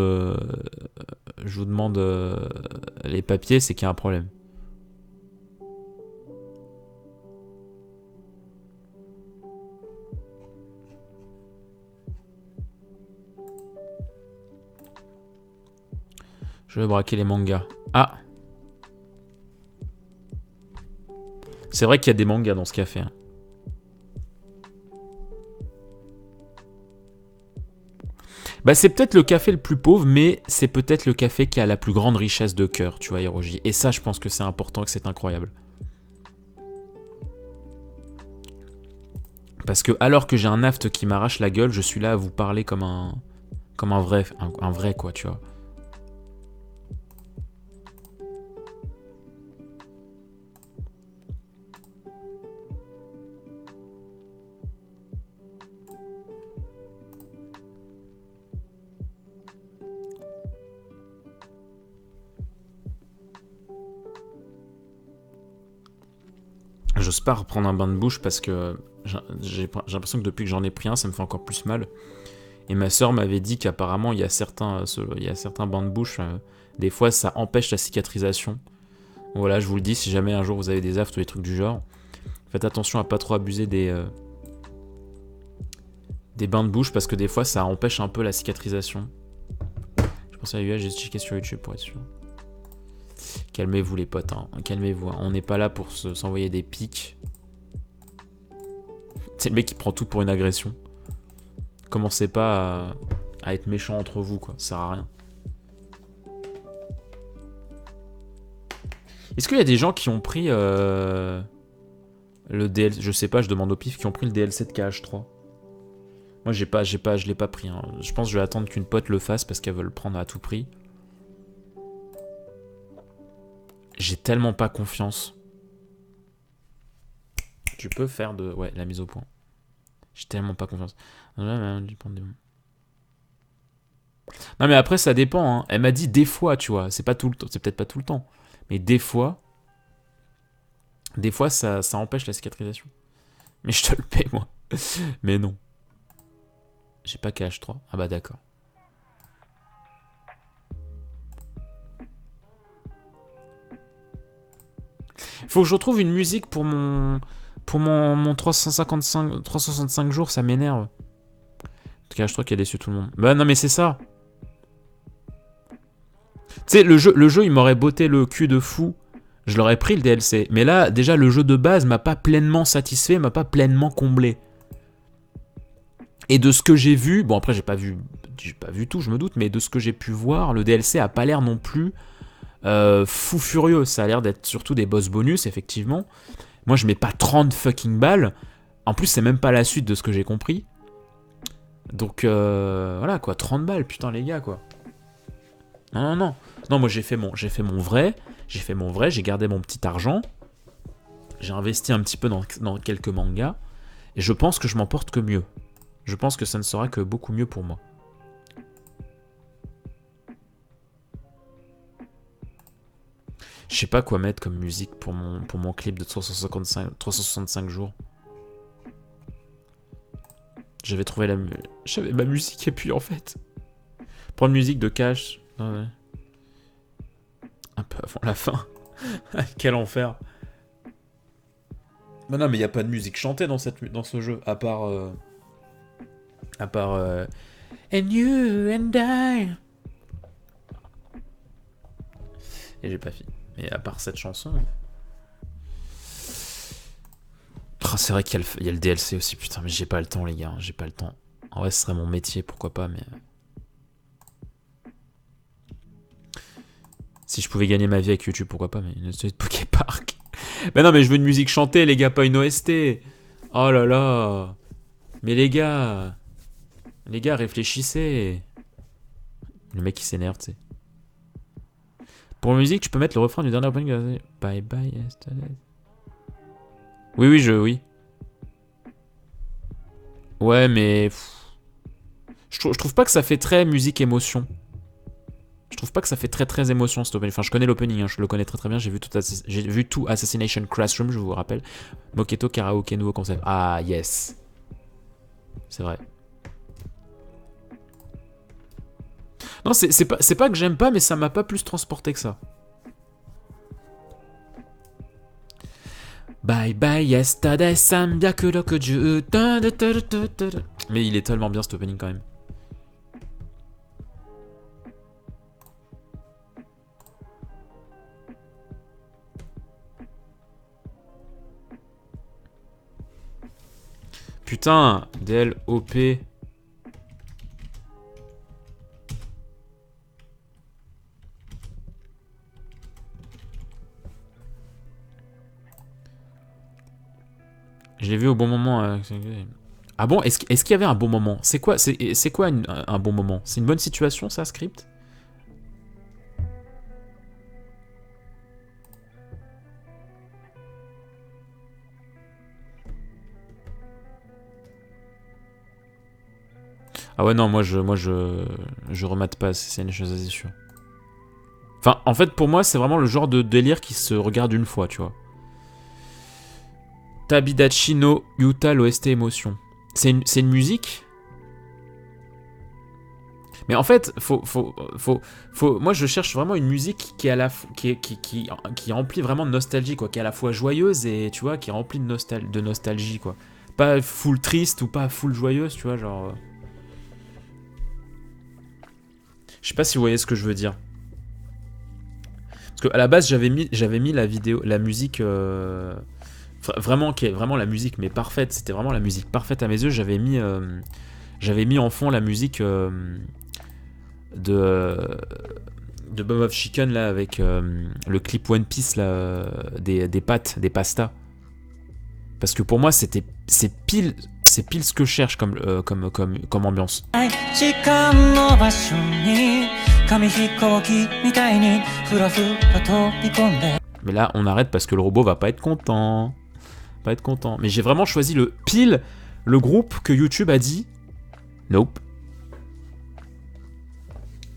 les papiers, c'est qu'il y a un problème. Je vais braquer les mangas. Ah! C'est vrai qu'il y a des mangas dans ce café. Hein. Bah c'est peut-être le café le plus pauvre, mais c'est peut-être le café qui a la plus grande richesse de cœur, tu vois, Hiroji. Et ça, je pense que c'est important, que c'est incroyable. Parce que alors que j'ai un aft qui m'arrache la gueule, je suis là à vous parler comme un vrai quoi, tu vois. J'ose pas reprendre un bain de bouche parce que j'ai l'impression que depuis que j'en ai pris un, ça me fait encore plus mal. Et ma sœur m'avait dit qu'apparemment, il y a certains bains de bouche, des fois, ça empêche la cicatrisation. Voilà, je vous le dis, si jamais un jour vous avez des aftes ou des trucs du genre, faites attention à pas trop abuser des bains de bouche parce que des fois, ça empêche un peu la cicatrisation. Je pense à UA, j'ai checké sur YouTube pour être sûr. Calmez-vous les potes, hein. Calmez-vous. Hein. On n'est pas là pour s'envoyer des pics. C'est le mec qui prend tout pour une agression. Commencez pas à être méchant entre vous, quoi. Ça sert à rien. Est-ce qu'il y a des gens qui ont pris le DLC, je sais pas, je demande au pif, qui ont pris le DLC de KH3? Moi, je l'ai pas pris. Hein. Je pense que je vais attendre qu'une pote le fasse parce qu'elle veut le prendre à tout prix. J'ai tellement pas confiance. Tu peux faire de... Ouais, la mise au point. J'ai tellement pas confiance. Non, mais après, ça dépend. Hein. Elle m'a dit des fois, tu vois. C'est pas tout le temps. C'est peut-être pas tout le temps. Mais des fois... Des fois, ça empêche la cicatrisation. Mais je te le paie, moi. Mais non. J'ai pas KH3. Ah bah d'accord. Faut que je retrouve une musique pour mon 365 jours, ça m'énerve. En tout cas, je crois qu'il a déçu tout le monde. Bah non, mais c'est ça. Tu sais, le jeu, il m'aurait botté le cul de fou. Je l'aurais pris le DLC. Mais là, déjà, le jeu de base m'a pas pleinement satisfait, m'a pas pleinement comblé. Et de ce que j'ai vu, bon après j'ai pas vu tout, je me doute, mais de ce que j'ai pu voir, le DLC a pas l'air non plus fou furieux. Ça a l'air d'être surtout des boss bonus, effectivement. Moi, je mets pas 30 fucking balles. En plus, c'est même pas la suite de ce que j'ai compris. Donc, voilà, quoi. 30 balles, putain, les gars, quoi. Non. Non, moi, j'ai fait mon vrai. J'ai gardé mon petit argent. J'ai investi un petit peu dans quelques mangas. Et je pense que je m'en porte que mieux. Je pense que ça ne sera que beaucoup mieux pour moi. Je sais pas quoi mettre comme musique pour mon clip de 365 jours. J'avais trouvé la... J'avais ma musique et puis en fait... Prendre musique de cash. Ouais. Un peu avant la fin. Quel enfer. Mais non, mais il n'y a pas de musique chantée dans ce jeu, à part... And you and I. Et j'ai pas fini. Mais à part cette chanson... Oh, c'est vrai qu'il y a le DLC aussi, putain, mais j'ai pas le temps, les gars, j'ai pas le temps. En vrai, ce serait mon métier, pourquoi pas, mais... Si je pouvais gagner ma vie avec YouTube, pourquoi pas, mais une suite de Poképark. Mais non, mais je veux une musique chantée, les gars, pas une OST. Oh là là. Mais les gars, réfléchissez. Le mec, il s'énerve, tu sais. Pour la musique, tu peux mettre le refrain du dernier opening. Bye bye yesterday. Oui, oui. Ouais, mais... Je trouve pas que ça fait très musique émotion. Je trouve pas que ça fait très émotion cet opening. Enfin, je connais l'opening, hein, je le connais très bien. J'ai vu tout Assassination Classroom, je vous rappelle. Moketo Karaoke, nouveau concept. Ah, yes. C'est vrai. Non, c'est pas que j'aime pas, mais ça m'a pas plus transporté que ça. Bye bye yesterday, 360. Mais il est tellement bien cet opening quand même. Putain, DLOP. Je l'ai vu au bon moment. Ah bon, est-ce qu'il y avait un bon moment? C'est quoi un bon moment? C'est une bonne situation, ça, script? Ah ouais, non, moi je remate pas, c'est une chose assez sûre. Enfin, en fait, pour moi, c'est vraiment le genre de délire qui se regarde une fois, tu vois. Tabidachi no Yuta l'OST émotion. C'est une musique. Mais en fait, moi je cherche vraiment une musique qui est à la qui remplit vraiment de nostalgie, quoi, qui est à la fois joyeuse et tu vois, qui est remplie de nostalgie, quoi. Pas full triste ou pas full joyeuse, tu vois, genre. Je sais pas si vous voyez ce que je veux dire. Parce que à la base j'avais mis la musique vraiment qui est vraiment la musique mais parfaite. C'était vraiment la musique parfaite à mes yeux. J'avais mis en fond la musique de Bomb of Chicken là avec le clip One Piece là des pâtes, des pastas. Parce que pour moi c'est pile ce que je cherche comme ambiance. Mais là on arrête parce que le robot va pas être content. Mais j'ai vraiment choisi le groupe que YouTube a dit nope.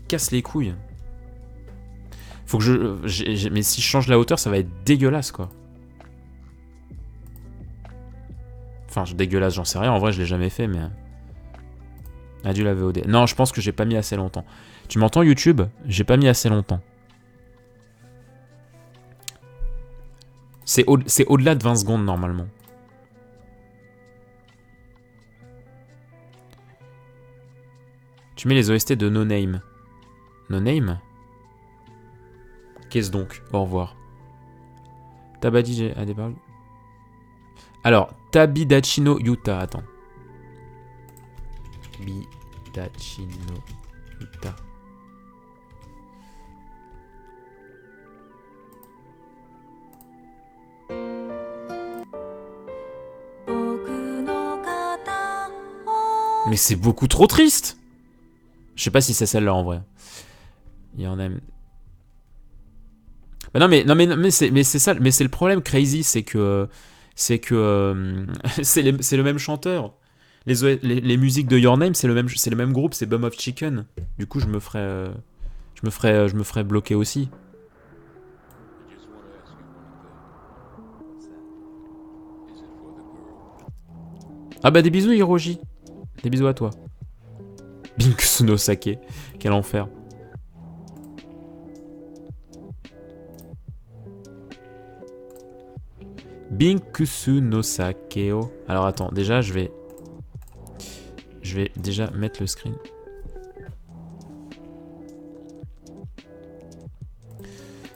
Casse les couilles. Faut que mais si je change la hauteur ça va être dégueulasse, quoi. Enfin, dégueulasse, j'en sais rien. En vrai, je l'ai jamais fait, mais... Adieu la VOD. Non, je pense que j'ai pas mis assez longtemps. Tu m'entends, YouTube? J'ai pas mis assez longtemps. C'est au-delà de 20 secondes, normalement. Tu mets les OST de No Name. No Name? Qu'est-ce donc? Au revoir. Tabadi a des paroles. Alors, Tabidachi no Yuta, attends. Tabidachi no Yuta. Mais c'est beaucoup trop triste. Je sais pas si c'est celle-là en vrai. Il y en a... Bah non mais c'est ça, mais c'est le problème Crazy, c'est que c'est le même chanteur. Les musiques de Your Name, c'est le même groupe, c'est Bomb of Chicken. Du coup, je me ferais bloquer aussi. Ah bah des bisous Hiroji. Des bisous à toi. Binks no Sake. Quel enfer. Binkusu no Sakeo. Alors attends, déjà je vais déjà mettre le screen.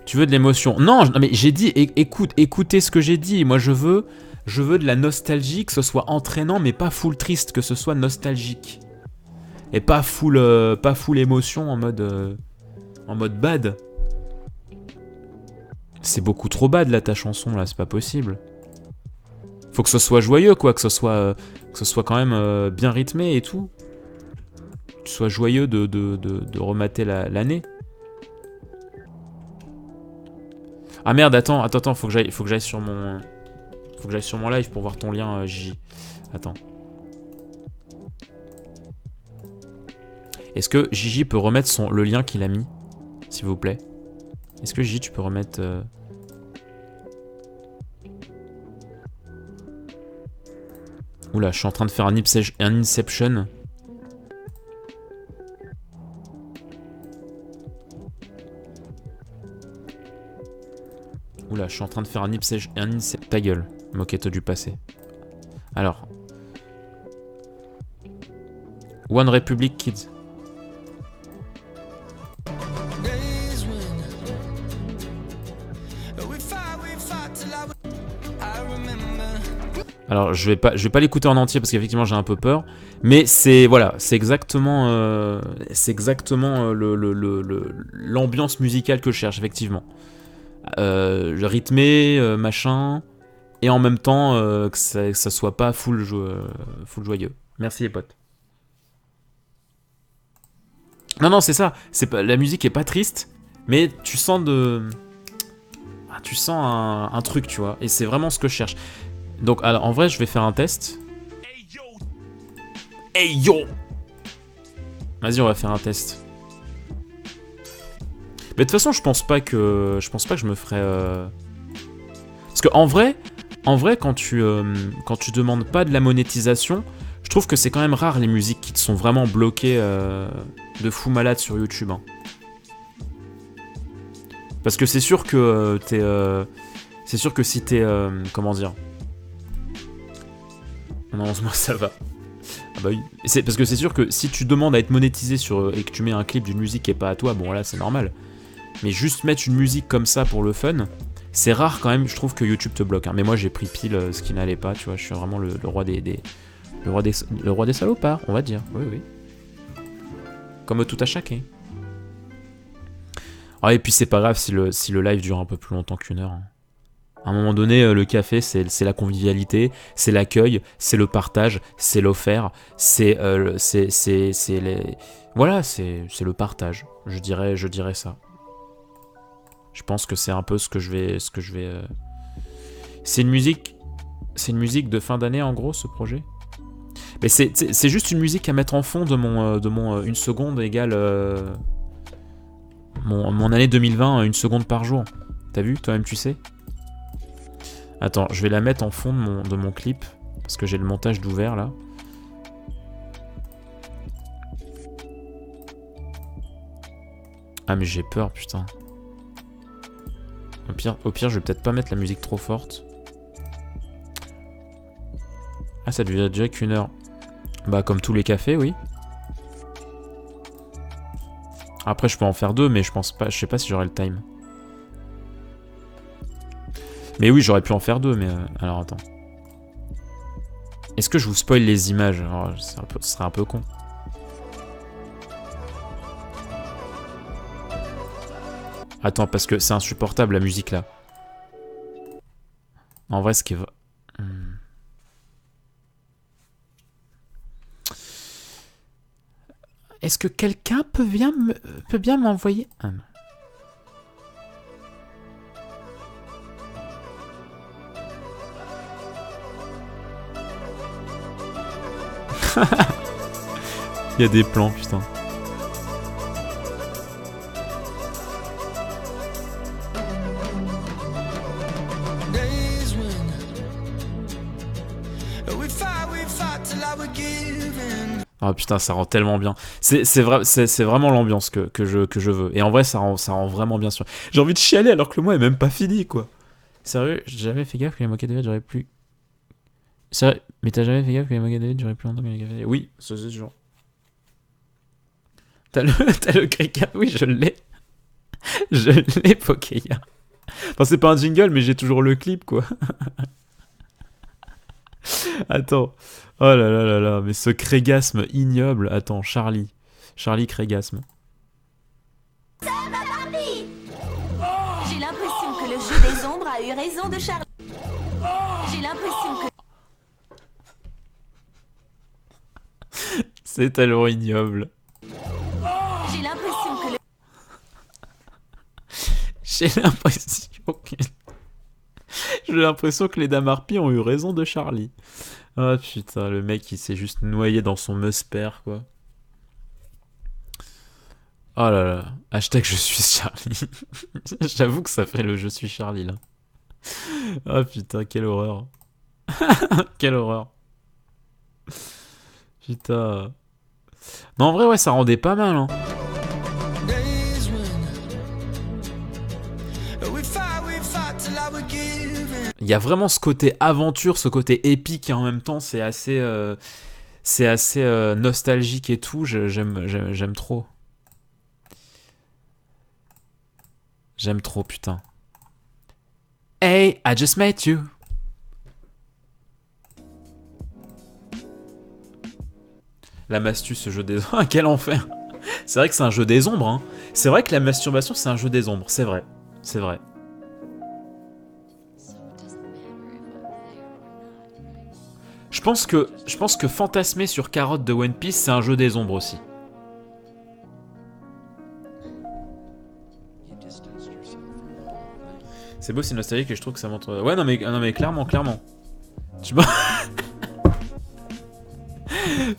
Tu veux de l'émotion? Non, mais j'ai dit, écoutez ce que j'ai dit. Moi je veux de la nostalgie, que ce soit entraînant mais pas full triste, que ce soit nostalgique. Et pas full émotion en mode bad. C'est beaucoup trop bad là ta chanson là, c'est pas possible. Faut que ce soit joyeux quoi, que ce soit quand même bien rythmé et tout. Que tu sois joyeux de remater l'année. Ah merde, attends, faut que j'aille sur mon live pour voir ton lien Gigi. Attends. Est-ce que Gigi peut remettre le lien qu'il a mis, s'il vous plaît? Est-ce que Gigi, tu peux remettre... Oula, je suis en train de faire un Inception. Oula, je suis en train de faire un Inception. Ta gueule, moquette du passé. Alors. One Republic Kids. Alors je vais pas l'écouter en entier parce qu'effectivement j'ai un peu peur, mais c'est exactement l'ambiance musicale que je cherche effectivement. Rythmé, machin, et en même temps que ça soit pas full joyeux. Merci les potes. Non c'est ça, la musique est pas triste, mais tu sens un truc, tu vois, et c'est vraiment ce que je cherche. Donc, alors, en vrai, je vais faire un test. Hey yo! Vas-y, on va faire un test. Mais de toute façon, je pense pas que je me ferais... Parce que en vrai, quand tu demandes pas de la monétisation, je trouve que c'est quand même rare les musiques qui te sont vraiment bloquées de fou malade sur YouTube. Hein. Parce que c'est sûr que c'est sûr que si t'es... comment dire? Non, moi ça va. Ah bah oui. Parce que c'est sûr que si tu demandes à être monétisé et que tu mets un clip d'une musique qui est pas à toi, bon là c'est normal. Mais juste mettre une musique comme ça pour le fun, c'est rare quand même, je trouve que YouTube te bloque. Hein. Mais moi j'ai pris pile ce qui n'allait pas, tu vois, je suis vraiment le roi le roi des salopards, on va dire. Oui. Comme tout à chacun. Ah, et puis c'est pas grave si le live dure un peu plus longtemps qu'une heure. Hein. À un moment donné, le café, c'est la convivialité, c'est l'accueil, c'est le partage, c'est l'offert, c'est le partage. Je dirais ça. Je pense que c'est un peu ce que je vais. C'est une musique de fin d'année en gros, ce projet. Mais c'est juste une musique à mettre en fond de mon 1 seconde égale mon année 2020, 1 seconde par jour. T'as vu, toi-même tu sais. Attends, je vais la mettre en fond de mon clip, parce que j'ai le montage d'ouvert là. Ah mais j'ai peur, putain. Au pire, je vais peut-être pas mettre la musique trop forte. Ah, ça devient déjà qu'une heure. Bah comme tous les cafés, oui. Après, je peux en faire 2, mais je sais pas si j'aurai le time. Mais oui, j'aurais pu en faire 2, mais... alors, attends. Est-ce que je vous spoil les images? Alors, ce serait un peu con. Attends, parce que c'est insupportable, la musique, là. En vrai, ce qui est... Est-ce que quelqu'un peut bien m'envoyer... Ah, non. Il y a des plans, putain. Ah putain, ça rend tellement bien. C'est vraiment l'ambiance que je veux. Et en vrai, ça rend vraiment bien sûr. J'ai envie de chialer alors que le mois est même pas fini, quoi. Sérieux, j'ai jamais fait gaffe que les moquettes de David j'aurais plus. Sérieux, mais t'as jamais fait gaffe que les moquettes de David j'aurais plus longtemps que les moquettes de... Oui, c'est ce genre. T'as le Krika, oui, je l'ai. Je l'ai, Pokéya. Enfin, c'est pas un jingle, mais j'ai toujours le clip, quoi. Attends. Oh là là là là, mais ce crégasme ignoble. Attends, Charlie crégasme. J'ai l'impression que le jeu des ombres a eu raison de Charlie. J'ai l'impression que... C'est tellement ignoble. J'ai l'impression que le... J'ai l'impression que les dames harpies ont eu raison de Charlie. Ah putain, le mec il s'est juste noyé dans son musper, quoi. Oh là là. Hashtag je suis Charlie. J'avoue que ça fait le je suis Charlie là. Ah putain, quelle horreur. Quelle horreur. Putain. Non, en vrai, ouais, ça rendait pas mal, hein. Il y a vraiment ce côté aventure, ce côté épique, et en même temps, c'est assez nostalgique et tout. J'aime trop. J'aime trop, putain. Hey, I just met you. La mastu, ce jeu des ombres. Quel enfer. C'est vrai que c'est un jeu des ombres, hein. C'est vrai que la masturbation, c'est un jeu des ombres. C'est vrai. C'est vrai. Je pense que fantasmer sur Carotte de One Piece, c'est un jeu des ombres aussi. C'est beau, c'est nostalgique et je trouve que ça montre... Ouais, non mais clairement. Tu vois.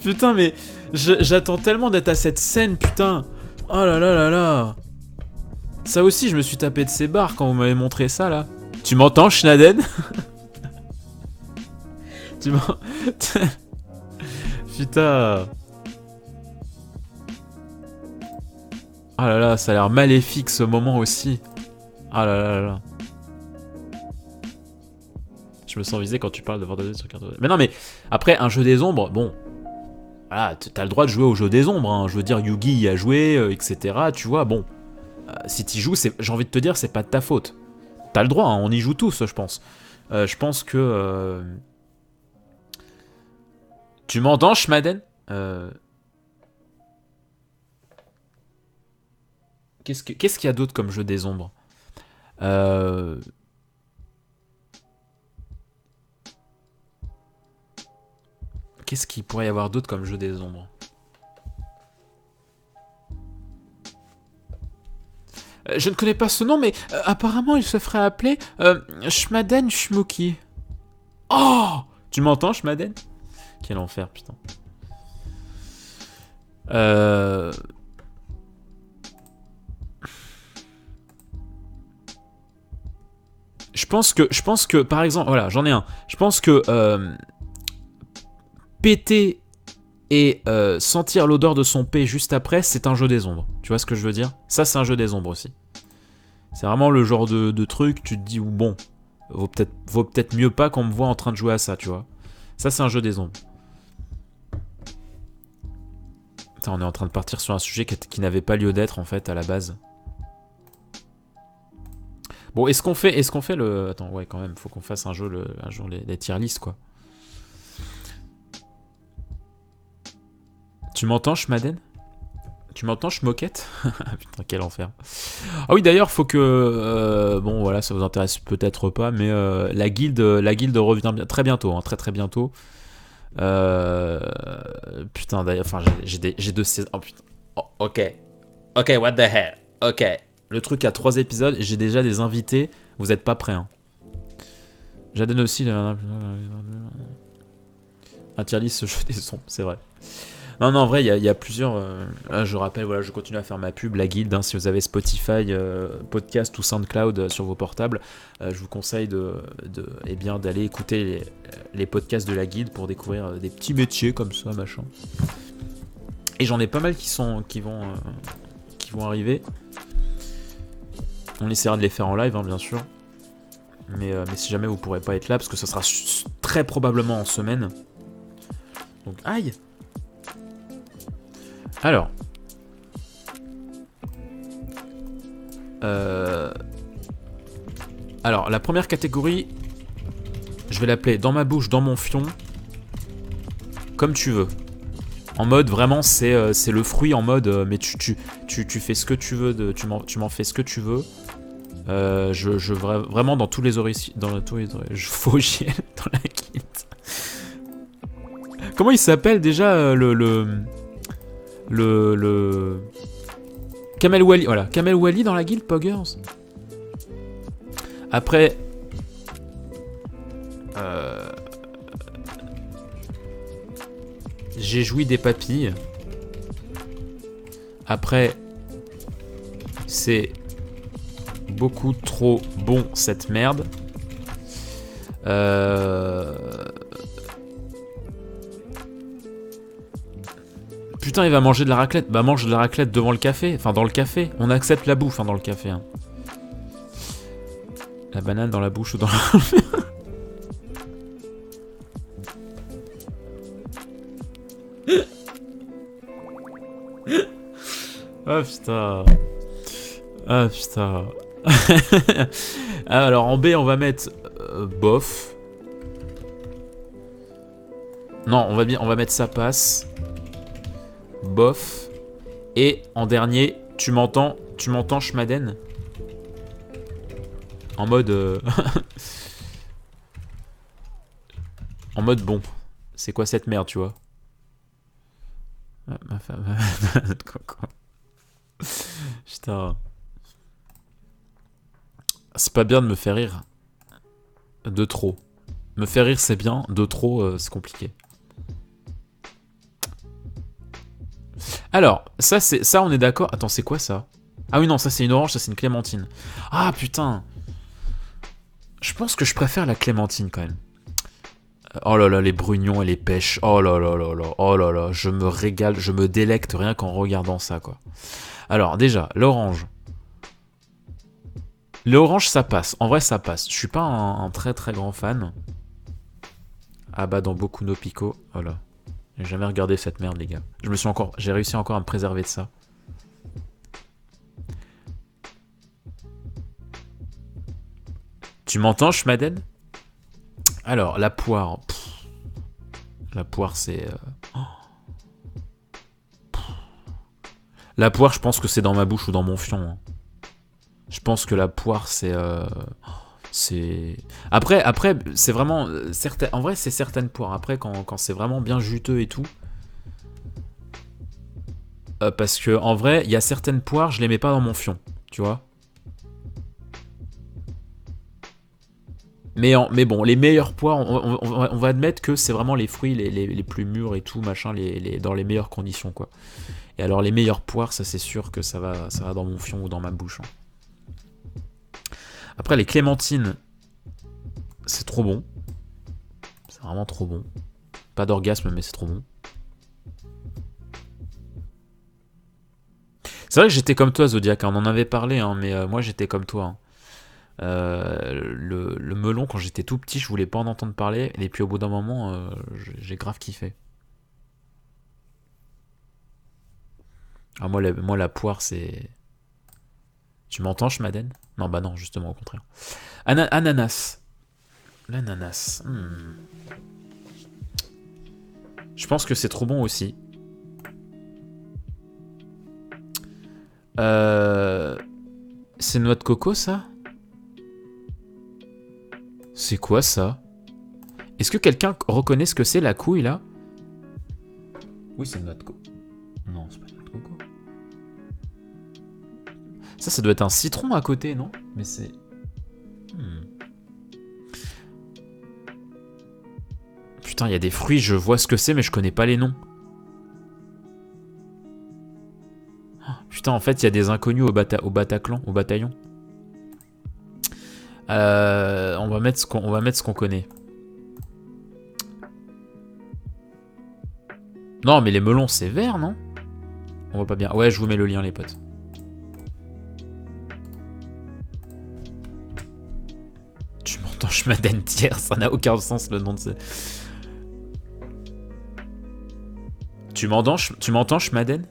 Putain, mais j'attends tellement d'être à cette scène, putain. Oh là là là là. Ça aussi, je me suis tapé de ces barres quand vous m'avez montré ça, là. Tu m'entends, Schnaden? Tu m'entends? Putain. Ah là là, ça a l'air maléfique, ce moment aussi. Ah là là là là. Je me sens visé quand tu parles de Fantasy sur carte. Mais non, mais après, un jeu des ombres, bon... Voilà, t'as le droit de jouer au jeu des ombres, hein. Je veux dire, Yugi y a joué, etc. Tu vois, bon... si t'y joues, j'ai envie de te dire, c'est pas de ta faute. T'as le droit, hein, on y joue tous, je pense. Je pense que... Tu m'entends, Schmaden? Qu'est-ce qu'il y a d'autre comme jeu des ombres? Qu'est-ce qu'il pourrait y avoir d'autre comme jeu des ombres? Je ne connais pas ce nom, mais apparemment il se ferait appeler Schmaden Schmuki. Oh! Tu m'entends, Schmaden? Quel enfer, putain. Je pense que, par exemple, voilà, j'en ai un. Je pense que péter et sentir l'odeur de son P juste après, c'est un jeu des ombres. Tu vois ce que je veux dire? Ça, c'est un jeu des ombres aussi. C'est vraiment le genre de truc, tu te dis, bon, vaut peut-être mieux pas qu'on me voit en train de jouer à ça, tu vois. Ça, c'est un jeu des ombres. Putain, on est en train de partir sur un sujet qui n'avait pas lieu d'être, en fait, à la base. Bon, est-ce qu'on fait le... Attends, ouais, quand même, faut qu'on fasse un jour les tier list, quoi. Tu m'entends, Schmaden? Tu m'entends, Schmoquette? Putain, quel enfer. Ah oui, d'ailleurs, faut que... bon, voilà, ça vous intéresse peut-être pas, mais la guilde revient très bientôt, hein, très bientôt. Putain, d'ailleurs, enfin, j'ai deux saisons... Oh, putain. Oh, ok, what the hell? Ok. Le truc a 3 épisodes, et j'ai déjà des invités. Vous êtes pas prêts, hein. J'adonne aussi... Un tier list, ce jeu des sombres, c'est vrai. Non, non, en vrai, il y a plusieurs. Là, je rappelle, voilà, je continue à faire ma pub, la guilde. Hein, si vous avez Spotify, podcast ou SoundCloud sur vos portables, je vous conseille eh bien, d'aller écouter les podcasts de la guilde pour découvrir des petits métiers comme ça, machin. Et j'en ai pas mal qui vont arriver. On essaiera de les faire en live, hein, bien sûr. Mais si jamais vous pourrez pas être là, parce que ça sera très probablement en semaine. Donc, aïe! Alors. Alors, la première catégorie, je vais l'appeler dans ma bouche, dans mon fion, comme tu veux. En mode, vraiment, c'est le fruit en mode, mais tu fais ce que tu veux, tu m'en fais ce que tu veux. Vraiment dans tous les je faux chier dans la guide. Comment il s'appelle déjà le Kamel Wally, voilà, Kamel Wally dans la guilde Poggers. Après j'ai joui des papilles. Après c'est beaucoup trop bon cette merde. Putain, il va manger de la raclette. Bah, mange de la raclette devant le café. Enfin, dans le café. On accepte la bouffe, hein, dans le café. Hein. La banane dans la bouche ou dans la... Ah, putain. Ah, putain. Alors, en B, on va mettre... bof. Non, on va mettre ça passe. Bof. Et en dernier, tu m'entends, Schmaden? En mode... en mode bon. C'est quoi cette merde, tu vois? Ma femme... Putain. C'est pas bien de me faire rire. De trop. Me faire rire, c'est bien. De trop, c'est compliqué. Alors, ça, on est d'accord. Attends, c'est quoi ça? Ah oui, non, ça c'est une orange, ça c'est une clémentine. Ah putain. Je pense que je préfère la clémentine quand même. Oh là là, les brugnons et les pêches. Oh là là là là. Oh là là, je me régale, je me délecte rien qu'en regardant ça, quoi. Alors, déjà, l'orange. L'orange, ça passe. En vrai, ça passe. Je suis pas un très très grand fan. Ah bah, dans Boku no Pico. Oh là. J'ai jamais regardé cette merde, les gars. J'ai réussi encore à me préserver de ça. Tu m'entends, Schmaden? Alors, la poire. La poire, c'est... La poire, je pense que c'est dans ma bouche ou dans mon fion. Hein. Je pense que la poire, c'est... Après, c'est vraiment... En vrai, c'est certaines poires. Après, quand c'est vraiment bien juteux et tout... parce que en vrai, il y a certaines poires, je les mets pas dans mon fion. Tu vois? Mais bon, les meilleures poires, on va admettre que c'est vraiment les fruits les plus mûrs et tout, machin, dans les meilleures conditions, quoi. Et alors, les meilleures poires, ça c'est sûr que ça va dans mon fion ou dans ma bouche. Hein. Après, les clémentines, c'est trop bon. C'est vraiment trop bon. Pas d'orgasme, mais c'est trop bon. C'est vrai que j'étais comme toi, Zodiac, hein, on en avait parlé, hein, mais moi j'étais comme toi. Hein. Le melon, quand j'étais tout petit, je voulais pas en entendre parler, et puis au bout d'un moment, j'ai grave kiffé. Ah, moi, la poire, c'est... Tu m'entends, Schmaden? Non, bah non, justement, au contraire. Ananas. L'ananas. Je pense que c'est trop bon aussi. C'est noix de coco, ça? C'est quoi, ça? Est-ce que quelqu'un reconnaît ce que c'est, la couille, là? Oui, c'est une noix de coco. Non, c'est pas une noix de coco. Ça doit être un citron à côté, non? Mais c'est... Putain, il y a des fruits, je vois ce que c'est, mais je connais pas les noms. putain, en fait, il y a des inconnus au Bataclan, au bataillon. On va mettre ce qu'on connaît. Non, mais les melons, c'est vert, non? On voit pas bien. Ouais, je vous mets le lien, les potes. Tu m'entends, Schmaden tiers, ça n'a aucun sens le nom de ce... Tu m'entends, Schmaden?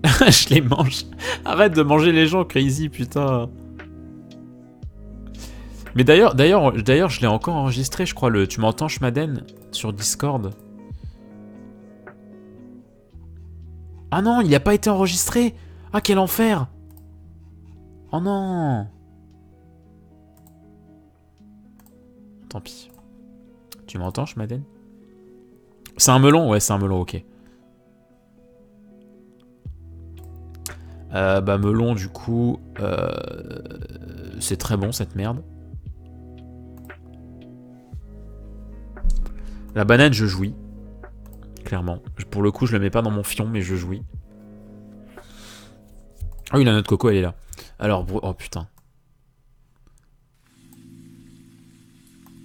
Je les mange. Arrête de manger les gens, Crazy, putain. Mais d'ailleurs, je l'ai encore enregistré, je crois, le Tu m'entends, Schmaden, sur Discord. Ah non, il n'a pas été enregistré. Ah, quel enfer. Oh non. Tant pis. Tu m'entends, Schmaden? C'est un melon? Ouais, c'est un melon, ok. Bah melon, du coup... c'est très bon, cette merde. La banane, je jouis. Clairement. Pour le coup, je le mets pas dans mon fion, mais je jouis. Oh oui, la noix de coco, elle est là. Alors, oh putain.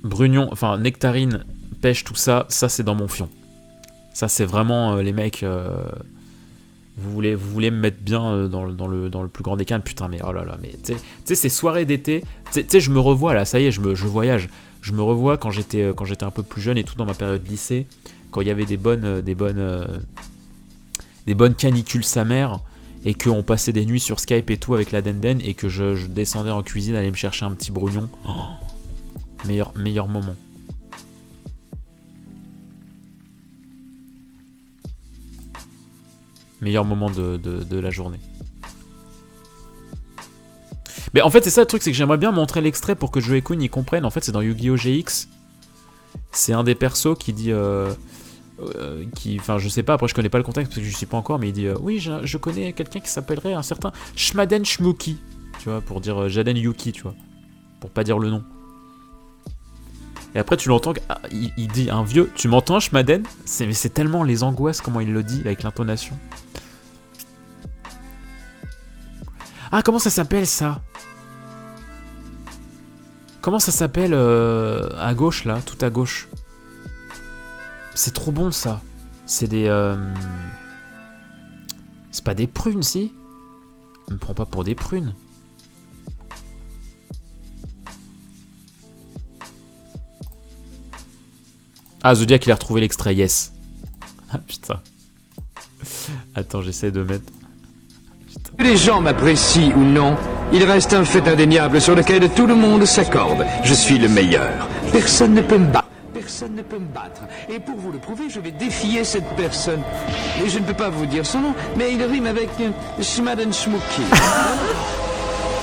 Brugnon, enfin, nectarine, pêche, tout ça, ça c'est dans mon fion. Ça c'est vraiment, les mecs... Vous voulez me mettre bien dans le plus grand des calmes, putain, mais oh là là, mais tu sais, ces soirées d'été, tu sais, je me revois là, ça y est, je voyage. Je me revois quand j'étais un peu plus jeune et tout, dans ma période lycée, quand il y avait des bonnes canicules sa mère, et qu'on passait des nuits sur Skype et tout avec la Denden, et que je descendais en cuisine, aller me chercher un petit brognon. Oh, meilleur moment. Meilleur moment de la journée. Mais en fait, c'est ça le truc, c'est que j'aimerais bien montrer l'extrait pour que Joe et Kun y comprennent. En fait, c'est dans Yu-Gi-Oh! GX. C'est un des persos qui dit... enfin, je sais pas, après je connais pas le contexte parce que je suis pas encore, mais il dit oui, je connais quelqu'un qui s'appellerait un certain Schmaden Shmuki. Tu vois, pour dire Jaden Yuki, tu vois. Pour pas dire le nom. Et après, tu l'entends, il dit un vieux... Tu m'entends, Schmaden? C'est tellement les angoisses, comment il le dit, avec l'intonation. Ah, comment ça s'appelle, ça? Comment ça s'appelle à gauche, là? Tout à gauche. C'est trop bon, ça. C'est des... C'est pas des prunes, si? On me prend pas pour des prunes. Ah, Zodiac, il a retrouvé l'extrait, yes. Ah, putain. Attends, j'essaie de mettre... Que les gens m'apprécient ou non, il reste un fait indéniable sur lequel tout le monde s'accorde. Je suis le meilleur. Personne ne peut me battre. Personne ne peut me battre. Et pour vous le prouver, je vais défier cette personne. Et je ne peux pas vous dire son nom, mais il rime avec Schmaden Shmuki.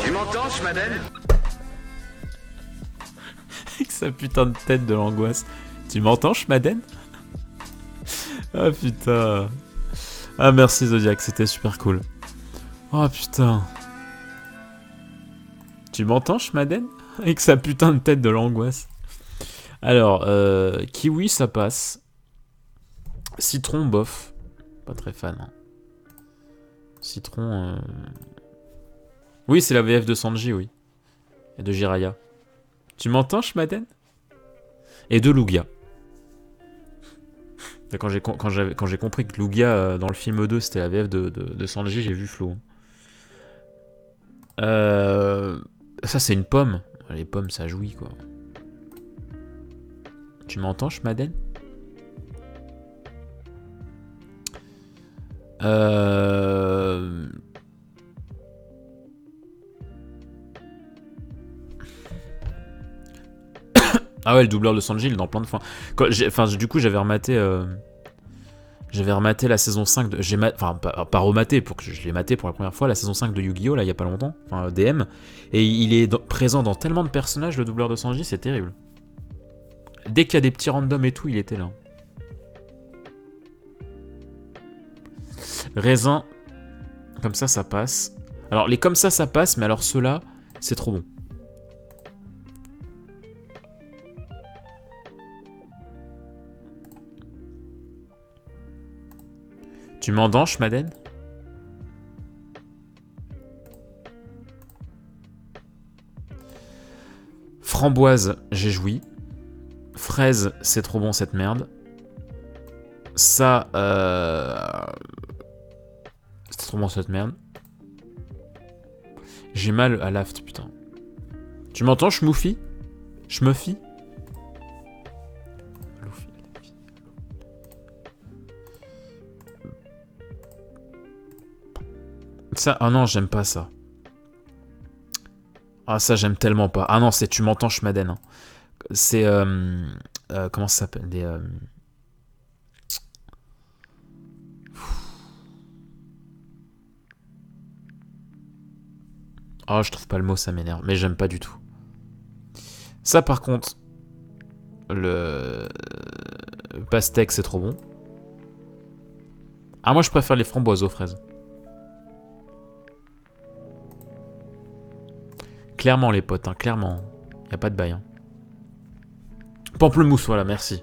Tu m'entends, Schmaden? Avec sa putain de tête de l'angoisse. Tu m'entends, Schmaden? Ah putain. Ah merci Zodiac, c'était super cool. Oh putain. Tu m'entends, Schmaden? Avec sa putain de tête de l'angoisse. Alors, kiwi, ça passe. Citron, bof. Pas très fan. Hein. Citron... Oui, c'est la VF de Sanji, oui. Et de Jiraiya. Tu m'entends, Schmaden? Et de Lugia. Quand j'ai compris que Lugia, dans le film 2, c'était la VF de Sanji, j'ai vu flou. Ça, c'est une pomme. Les pommes, ça jouit, quoi. Tu m'entends, Schmaden? Ah ouais, le doubleur de Sanji, il est dans plein de fois. Du coup, j'avais rematé la saison 5 de... Enfin, pas rematé, pour que je l'ai maté pour la première fois, la saison 5 de Yu-Gi-Oh! Là, il y a pas longtemps. Enfin, DM. Et il est présent dans tellement de personnages, le doubleur de Sanji, c'est terrible. Dès qu'il y a des petits randoms et tout, il était là. Raisin. Comme ça passe. Alors, les comme ça passe, mais alors ceux-là, c'est trop bon. Tu m'endanches, Madeleine? Framboise, j'ai joui. Fraise, c'est trop bon cette merde. Ça, c'est trop bon cette merde. J'ai mal à l'aft, putain. Tu m'entends, Schmoufi? Schmuffy? Ça, ah non, j'aime pas ça. Ah ça, j'aime tellement pas. Ah non, c'est tu m'entends, Schmaden. Hein. C'est, comment ça s'appelle? Des... Oh, je trouve pas le mot, ça m'énerve. Mais j'aime pas du tout. Ça, par contre, le pastèque, c'est trop bon. Ah, moi, je préfère les framboises aux fraises. Clairement, les potes, hein, clairement. Y a pas de bail. Hein. Pamplemousse, voilà, merci.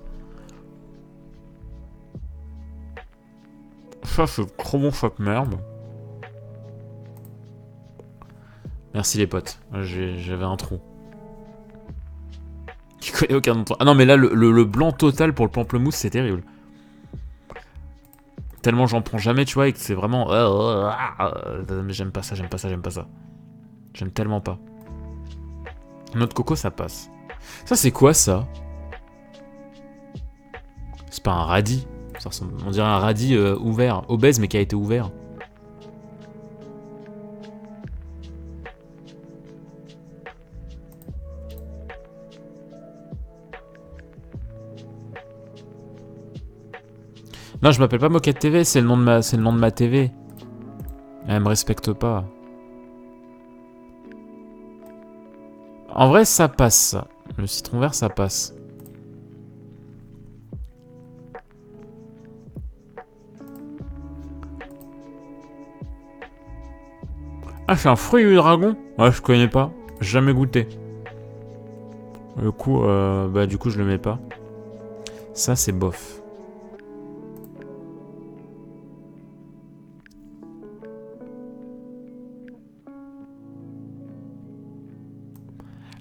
Ça, c'est trop bon, chaque merde. Merci les potes, j'avais un trou. Qui connaît aucun autre. Ah non mais là le blanc total pour le pamplemousse c'est terrible. Tellement j'en prends jamais tu vois et que c'est vraiment... Mais j'aime pas ça, j'aime pas ça, j'aime pas ça. J'aime tellement pas. Notre coco ça passe. Ça c'est quoi ça? C'est pas un radis. Ça ressemble... On dirait un radis ouvert, obèse mais qui a été ouvert. Non, je m'appelle pas Moquette TV, c'est le nom de ma TV. Elle me respecte pas. En vrai, ça passe, ça. Le citron vert, ça passe. Ah, c'est un fruit du dragon? Ouais, je connais pas. Jamais goûté. Du coup, je le mets pas. Ça, c'est bof.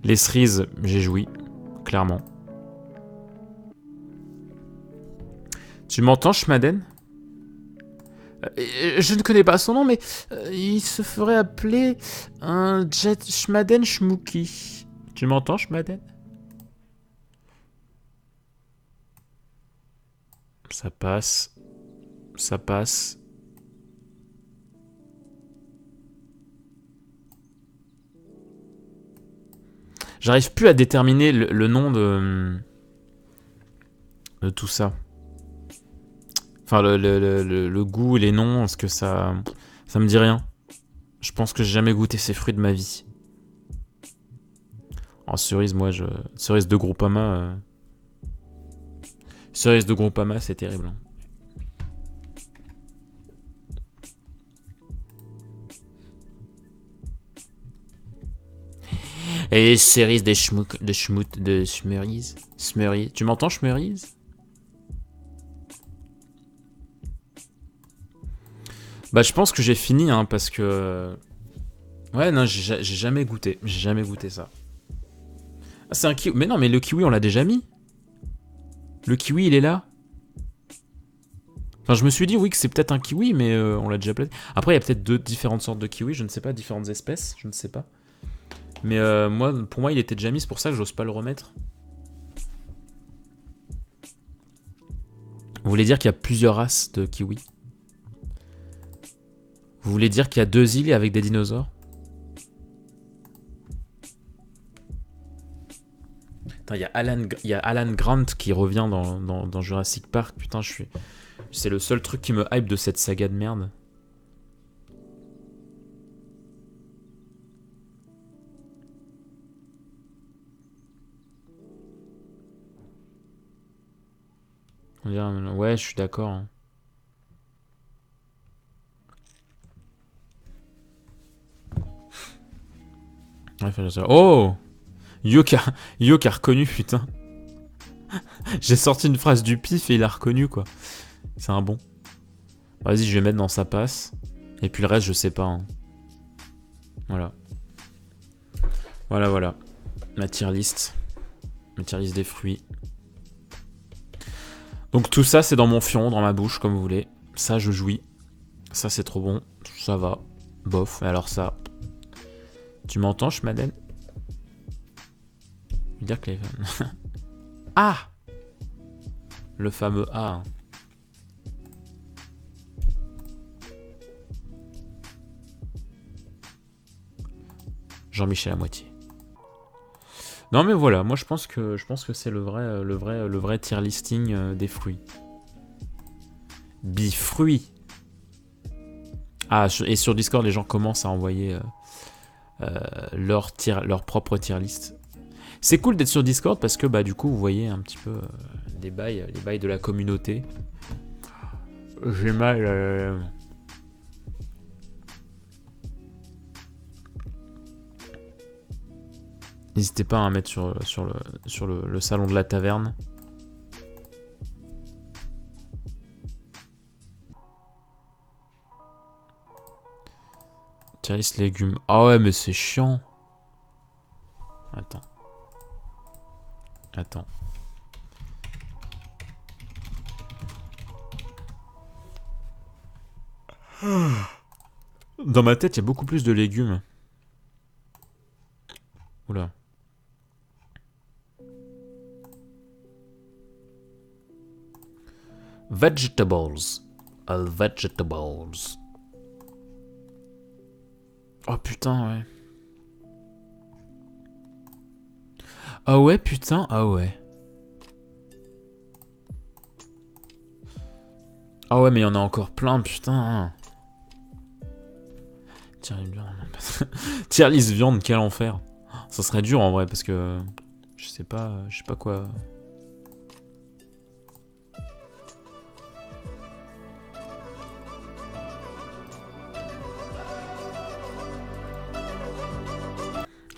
Les cerises, j'ai joui, clairement. Tu m'entends, Schmaden? Je ne connais pas son nom, mais il se ferait appeler un Jet Schmaden Schmooky. Tu m'entends, Schmaden? Ça passe. Ça passe. J'arrive plus à déterminer le nom de tout ça. Enfin, le goût et les noms, parce que ça me dit rien. Je pense que j'ai jamais goûté ces fruits de ma vie. En cerise, moi, cerise de Groupama. Cerise de Groupama, c'est terrible. Et cerise de Schmurries. Smurries. Tu m'entends, Schmurries? Bah, je pense que j'ai fini, hein, parce que... Ouais, non, j'ai jamais goûté. J'ai jamais goûté ça. Ah, c'est un kiwi. Mais non, mais le kiwi, on l'a déjà mis. Le kiwi, il est là. Enfin, je me suis dit, oui, que c'est peut-être un kiwi, mais on l'a déjà placé. Après, il y a peut-être deux différentes sortes de kiwi, je ne sais pas, différentes espèces, je ne sais pas. Mais pour moi, il était déjà mis, c'est pour ça que j'ose pas le remettre. Vous voulez dire qu'il y a plusieurs races de kiwi? Vous voulez dire qu'il y a 2 îles avec des dinosaures? Attends, il y a Alan Grant qui revient dans Jurassic Park. Putain, c'est le seul truc qui me hype de cette saga de merde. On dirait... Ouais, je suis d'accord. Hein. Ouais, oh, Yoka a reconnu, putain. J'ai sorti une phrase du pif et il a reconnu, quoi. C'est un bon. Vas-y, je vais mettre dans sa passe. Et puis le reste, je sais pas. Hein. Voilà. Voilà. Ma tier list. Ma tier list des fruits. Donc tout ça, c'est dans mon fion, dans ma bouche, comme vous voulez. Ça, je jouis. Ça, c'est trop bon. Ça va. Bof. Et alors ça... Tu m'entends, Schmaden? Je veux dire que les... Ah! Le fameux A. Hein. Jean-Michel à moitié. Non mais voilà, moi je pense que c'est le vrai tier listing des fruits. Bifruits. Ah, et sur Discord, les gens commencent à envoyer leur propre tier list. C'est cool d'être sur Discord parce que bah du coup vous voyez un petit peu les bails de la communauté. J'ai mal. N'hésitez pas à mettre sur le salon de la taverne. Tier list légumes. Ah ouais mais c'est chiant. Attends. Dans ma tête, il y a beaucoup plus de légumes. Oula. Vegetables. All vegetables. Oh putain, ouais. Ah ouais, putain, ah ouais. Ah ouais, mais il y en a encore plein, putain. Tier list viande, quel enfer. Ça serait dur en vrai, parce que... Je sais pas quoi...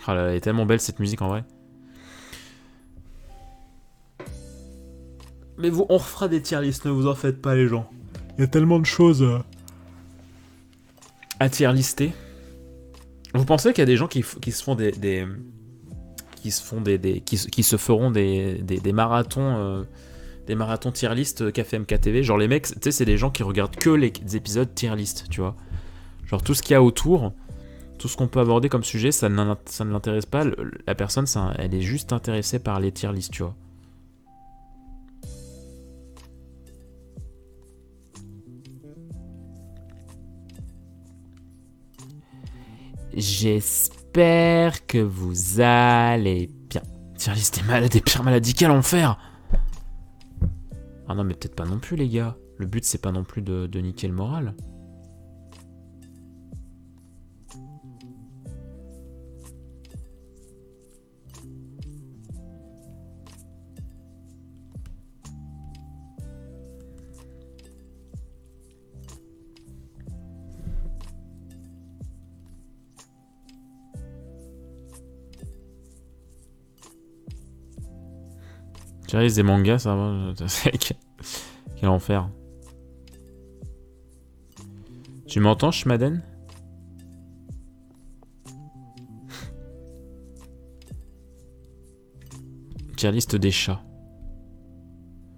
Ah là, elle est tellement belle cette musique en vrai. Mais vous, on refera des tier lists, ne vous en faites pas les gens. Il y a tellement de choses à tier lister. Vous pensez qu'il y a des gens qui se font qui se feront des marathons tier list Café MKTV, genre les mecs, tu sais, c'est des gens qui regardent que les épisodes tier list, tu vois. Genre tout ce qu'il y a autour, tout ce qu'on peut aborder comme sujet, ça ne l'intéresse pas. La personne, elle est juste intéressée par les tier lists, tu vois. J'espère que vous allez bien. Tier list des pires maladies, quel enfer! Ah non, mais peut-être pas non plus, les gars. Le but, c'est pas non plus de niquer le moral. J'arrive des mangas, ça va. Quel enfer. Tu m'entends, Schmaden? Tier list des chats.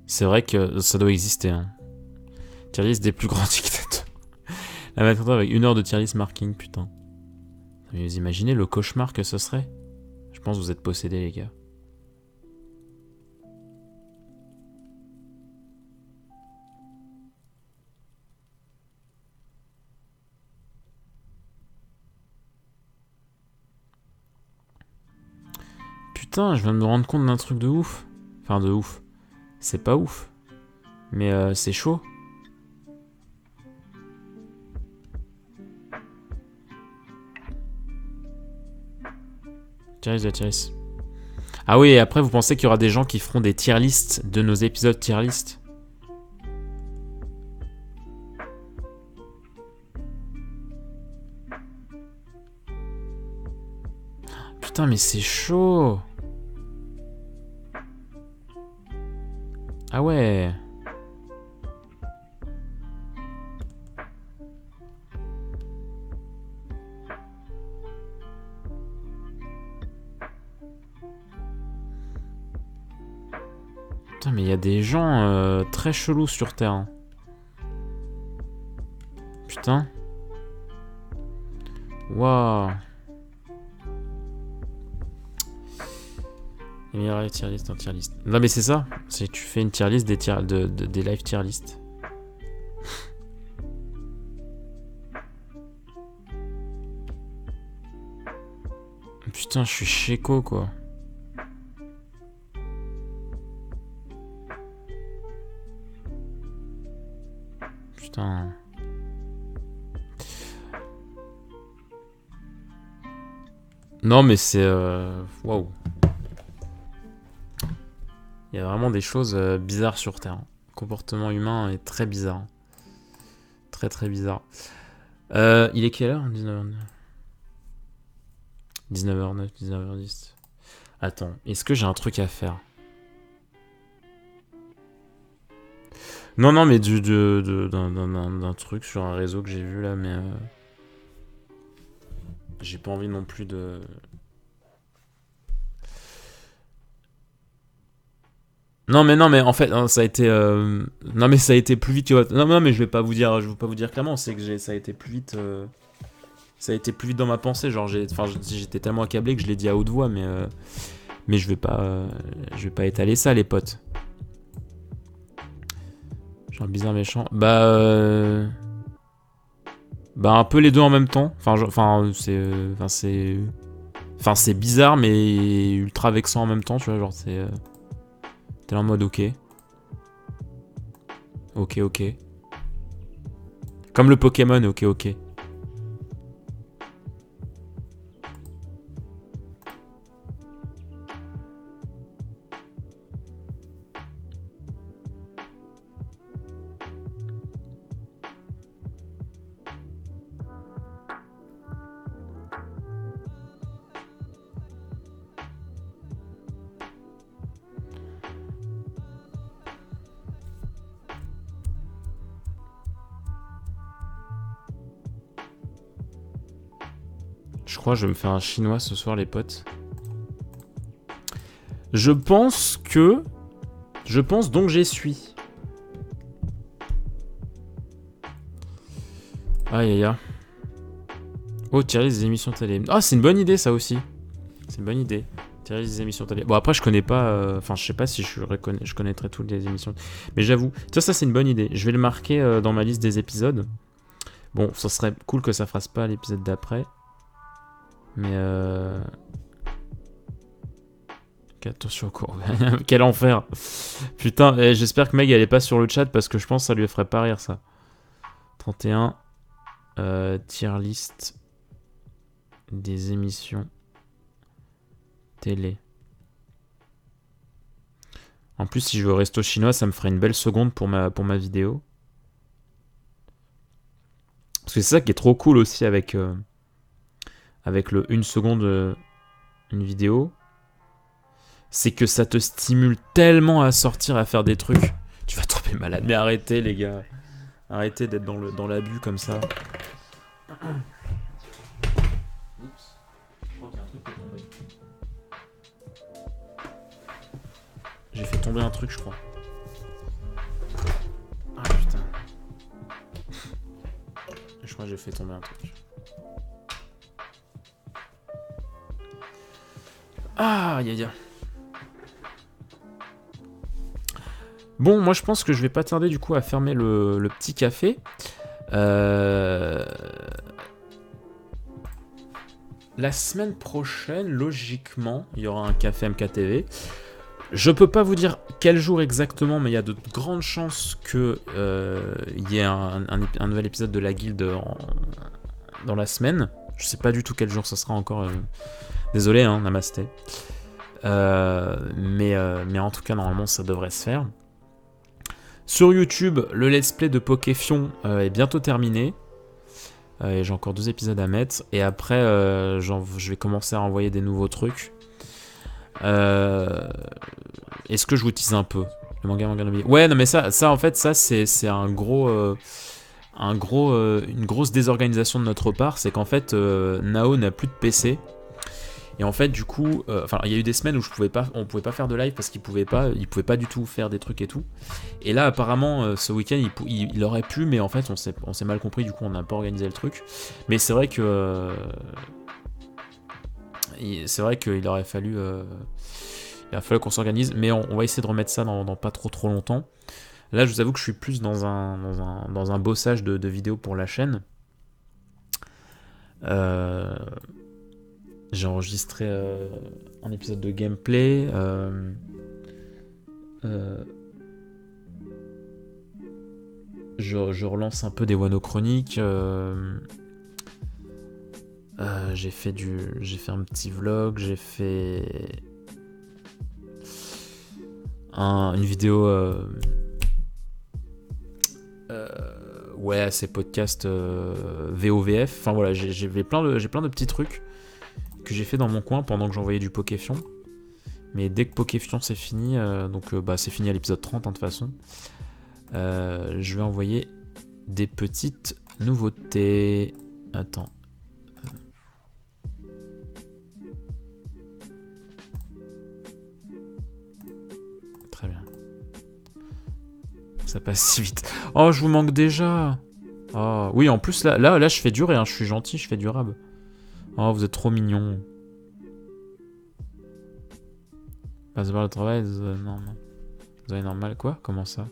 C'est vrai que ça doit exister. Hein. Tier list des plus grands dictateurs. La maintenant avec 1 heure de tier list marking, putain. Mais vous imaginez le cauchemar que ce serait? Je pense que vous êtes possédés, les gars. Putain, je viens de me rendre compte d'un truc de ouf. Enfin, de ouf. C'est pas ouf. Mais c'est chaud. Tier. Ah oui, et après, vous pensez qu'il y aura des gens qui feront des tier lists de nos épisodes tier list? Putain, mais c'est chaud. Ah ouais. Putain, mais il y a des gens très chelous sur Terre. Hein. Putain. Waouh. Meilleure tier list en tier list. Non mais c'est ça. C'est tu fais une tier list des des live tier list. Putain, je suis chéco quoi. Putain. Non mais c'est waouh. Il y a vraiment des choses bizarres sur Terre. Le comportement humain est très bizarre. Très très bizarre. Il est quelle heure? 19h09. 19h09, 19h10. Attends, est-ce que j'ai un truc à faire? Non, non, mais d'un truc sur un réseau que j'ai vu là, mais... j'ai pas envie non plus de... Non mais en fait non, ça a été non mais ça a été plus vite, tu vois. Non mais je vais pas vous dire clairement, c'est que ça a été plus vite dans ma pensée, genre j'étais tellement accablé que je l'ai dit à haute voix, mais je vais pas étaler ça les potes. Genre bizarre méchant. Bah un peu les deux en même temps. C'est bizarre mais ultra vexant en même temps, tu vois, genre c'est t'es en mode ok. Ok. Comme le Pokémon, ok. Je crois que je vais me faire un chinois ce soir, les potes. Je pense donc j'y suis. Aïe. Oh, tirer des émissions télé. Ah, c'est une bonne idée, ça aussi. C'est une bonne idée. Tirer des émissions télé. Bon, après, je connais pas... Enfin, je sais pas si je connaîtrais toutes les émissions. Mais j'avoue. Ça, c'est une bonne idée. Je vais le marquer dans ma liste des épisodes. Bon, ça serait cool que ça fasse pas l'épisode d'après. Mais attention au cours. Quel enfer. Putain, j'espère que Meg elle est pas sur le chat parce que je pense que ça lui ferait pas rire ça. 31 tier list des émissions télé. En plus si je veux au resto chinois, ça me ferait une belle seconde pour ma vidéo. Parce que c'est ça qui est trop cool aussi avec le 1 seconde une vidéo, c'est que ça te stimule tellement à sortir, à faire des trucs. Tu vas tomber malade. Mais arrêtez les gars. Arrêtez d'être dans l'abus comme ça. Oups. Je crois qu'il y a un truc qui est tombé. J'ai fait tomber un truc, je crois. Ah putain. Je crois que j'ai fait tomber un truc. Ah, aïe. Bon, moi je pense que je vais pas tarder du coup à fermer le petit café. La semaine prochaine, logiquement, il y aura un café MKTV. Je peux pas vous dire quel jour exactement, mais il y a de grandes chances qu'il y ait un nouvel épisode de la guilde dans la semaine. Je sais pas du tout quel jour ça sera encore. Désolé, hein, namasté. Mais en tout cas, normalement, ça devrait se faire. Sur YouTube, le let's play de Pokéfion est bientôt terminé. Et j'ai encore 2 épisodes à mettre. Et après, je vais commencer à envoyer des nouveaux trucs. Est-ce que je vous tease un peu? Le manga Nobi. Ouais, non, mais ça en fait, ça, c'est une grosse désorganisation de notre part. C'est qu'en fait, Nao n'a plus de PC. Et en fait, du coup, enfin, il y a eu des semaines où on pouvait pas faire de live parce qu'il pouvait pas du tout faire des trucs et tout. Et là, apparemment, ce week-end, il aurait pu, mais en fait, on s'est mal compris, du coup, on n'a pas organisé le truc. Mais c'est vrai que qu'il aurait fallu qu'on s'organise, mais on va essayer de remettre ça dans pas trop longtemps. Là, je vous avoue que je suis plus dans un bossage de vidéos pour la chaîne. J'ai enregistré un épisode de gameplay. Je relance un peu des Wano chroniques. J'ai fait un petit vlog. J'ai fait une vidéo. Ouais, ces podcasts VOVF. Enfin voilà, j'ai plein de petits trucs que j'ai fait dans mon coin pendant que j'envoyais du Pokéfion. Mais dès que Pokéfion c'est fini, c'est fini à l'épisode 30 hein, de toute façon, je vais envoyer des petites nouveautés. Attends. Très bien. Ça passe si vite. Oh, je vous manque déjà. Oh, oui, en plus, là, je fais durer, hein. Je suis gentil, je fais durable. Oh, vous êtes trop mignons. Passe voir le travail, non. Vous avez normal, quoi? Comment ça?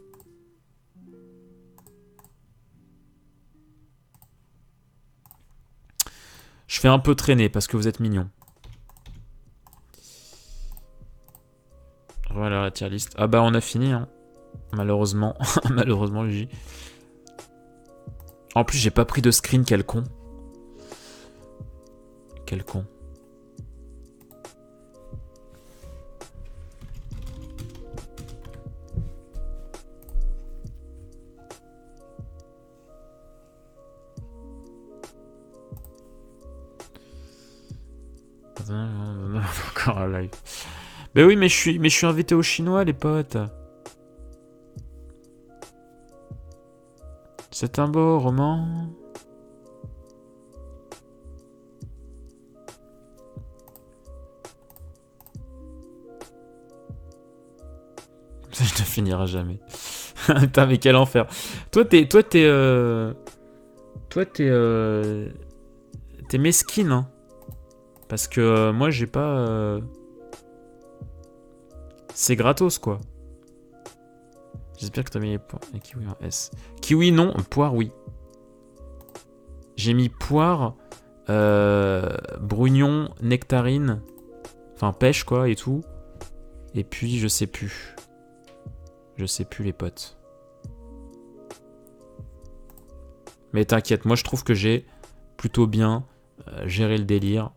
Je fais un peu traîner parce que vous êtes mignons. Voilà la tier list. Ah bah, on a fini, hein. Malheureusement. Malheureusement, Luigi. En plus, j'ai pas pris de screen, quel con. Quel con. Encore un live. Mais oui, mais je suis invité au chinois, les potes. C'est un beau roman. Ça, je ne finirai jamais. Putain, mais quel enfer. T'es mesquine, hein. Parce que moi, j'ai pas... C'est gratos, quoi. J'espère que t'as mis les poires. Et kiwi en S. Kiwi, non. Poire, oui. J'ai mis poire, brugnon, nectarine. Enfin, pêche, quoi, et tout. Et puis, je sais plus. Je sais plus, les potes. Mais t'inquiète, moi, je trouve que j'ai plutôt bien géré le délire.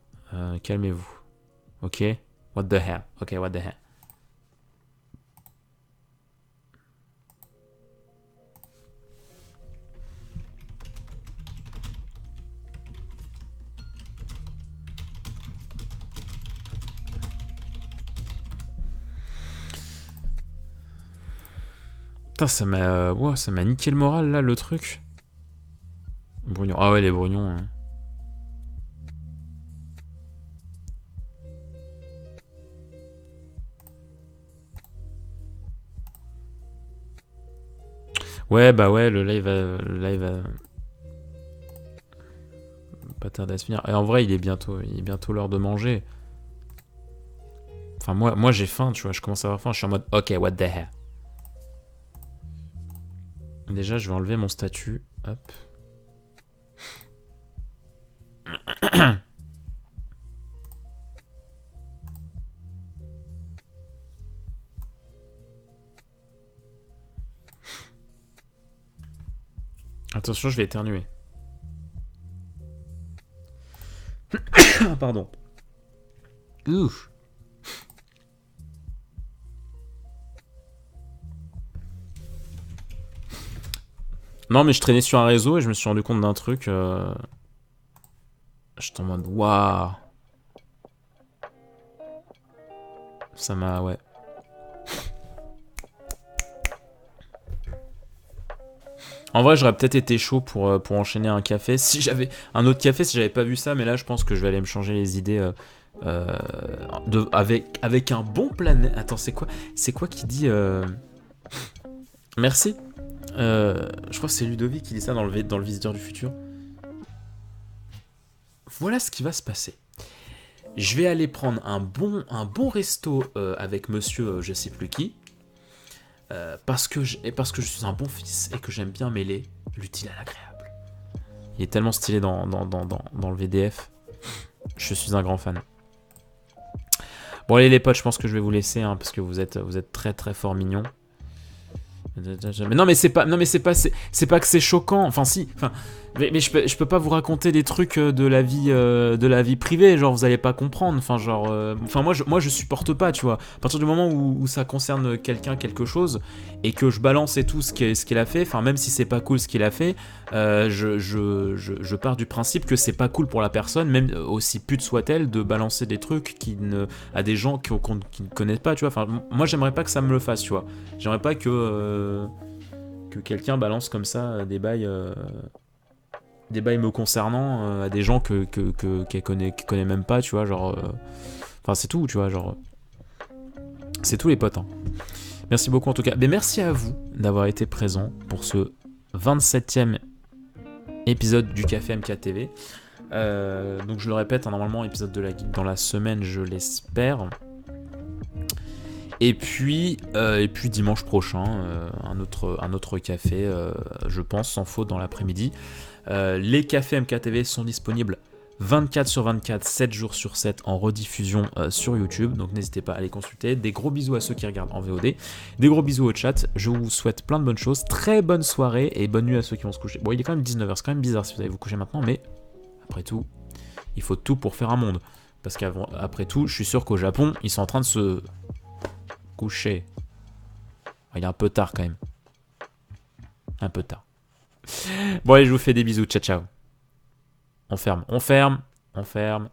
Calmez-vous. Ok? What the hell? Ok, what the hell? Putain, ça m'a niqué le moral, là, le truc. Brugnon. Ah ouais, les brugnons. Hein. Ouais, bah ouais, le live va pas tarder à se finir. Et en vrai, il est bientôt l'heure de manger. Enfin, moi j'ai faim, tu vois, je commence à avoir faim. Je suis en mode, ok, what the hell. Déjà, je vais enlever mon statut. Hop. Attention, je vais éternuer. Pardon. Ouf. Non, mais je traînais sur un réseau et je me suis rendu compte d'un truc. J'étais en mode waouh. Ça m'a. Ouais. En vrai, j'aurais peut-être été chaud pour enchaîner un café. Si j'avais un autre café, si j'avais pas vu ça, mais là, je pense que je vais aller me changer les idées avec un bon planète. Attends, c'est quoi qui dit merci. Je crois que c'est Ludovic qui dit ça dans le Visiteur du futur. Voilà ce qui va se passer. Je vais aller prendre un bon resto avec monsieur je sais plus qui. Parce que je suis un bon fils et que j'aime bien mêler l'utile à l'agréable. Il est tellement stylé dans le VDF. Je suis un grand fan. Bon allez les potes, je pense que je vais vous laisser hein, parce que vous êtes très très fort mignons. Mais non mais c'est pas que c'est choquant. Enfin si. Mais je peux pas vous raconter des trucs de la vie privée, genre vous allez pas comprendre, moi je supporte pas, tu vois. À partir du moment où ça concerne quelqu'un, quelque chose, et que je balance et tout ce qu'il a fait, enfin même si c'est pas cool ce qu'il a fait, je pars du principe que c'est pas cool pour la personne, même aussi pute soit-elle, de balancer des trucs à des gens qui ne connaissent pas, tu vois. Enfin moi j'aimerais pas que ça me le fasse, tu vois. J'aimerais pas que quelqu'un balance comme ça des bails me concernant à des gens qu'elle connaît même pas, tu vois, genre enfin c'est tout, tu vois, genre c'est tout les potes hein. Merci beaucoup en tout cas. Mais merci à vous d'avoir été présents pour ce 27e épisode du Café MKTV. Donc je le répète, hein, normalement épisode de la guide dans la semaine, je l'espère. Et puis dimanche prochain, un autre café, je pense, sans faute dans l'après-midi. Les cafés MKTV sont disponibles 24 sur 24, 7 jours sur 7 en rediffusion sur YouTube. Donc n'hésitez pas à les consulter. Des gros bisous à ceux qui regardent en VOD. Des gros bisous au chat. Je vous souhaite plein de bonnes choses. Très bonne soirée et bonne nuit à ceux qui vont se coucher. Bon, il est quand même 19h. C'est quand même bizarre si vous allez vous coucher maintenant. Mais après tout, il faut tout pour faire un monde. Parce qu'après tout, je suis sûr qu'au Japon, ils sont en train de se coucher. Il est un peu tard quand même. Un peu tard. Bon allez, je vous fais des bisous. Ciao ciao. On ferme. Allez, on ferme.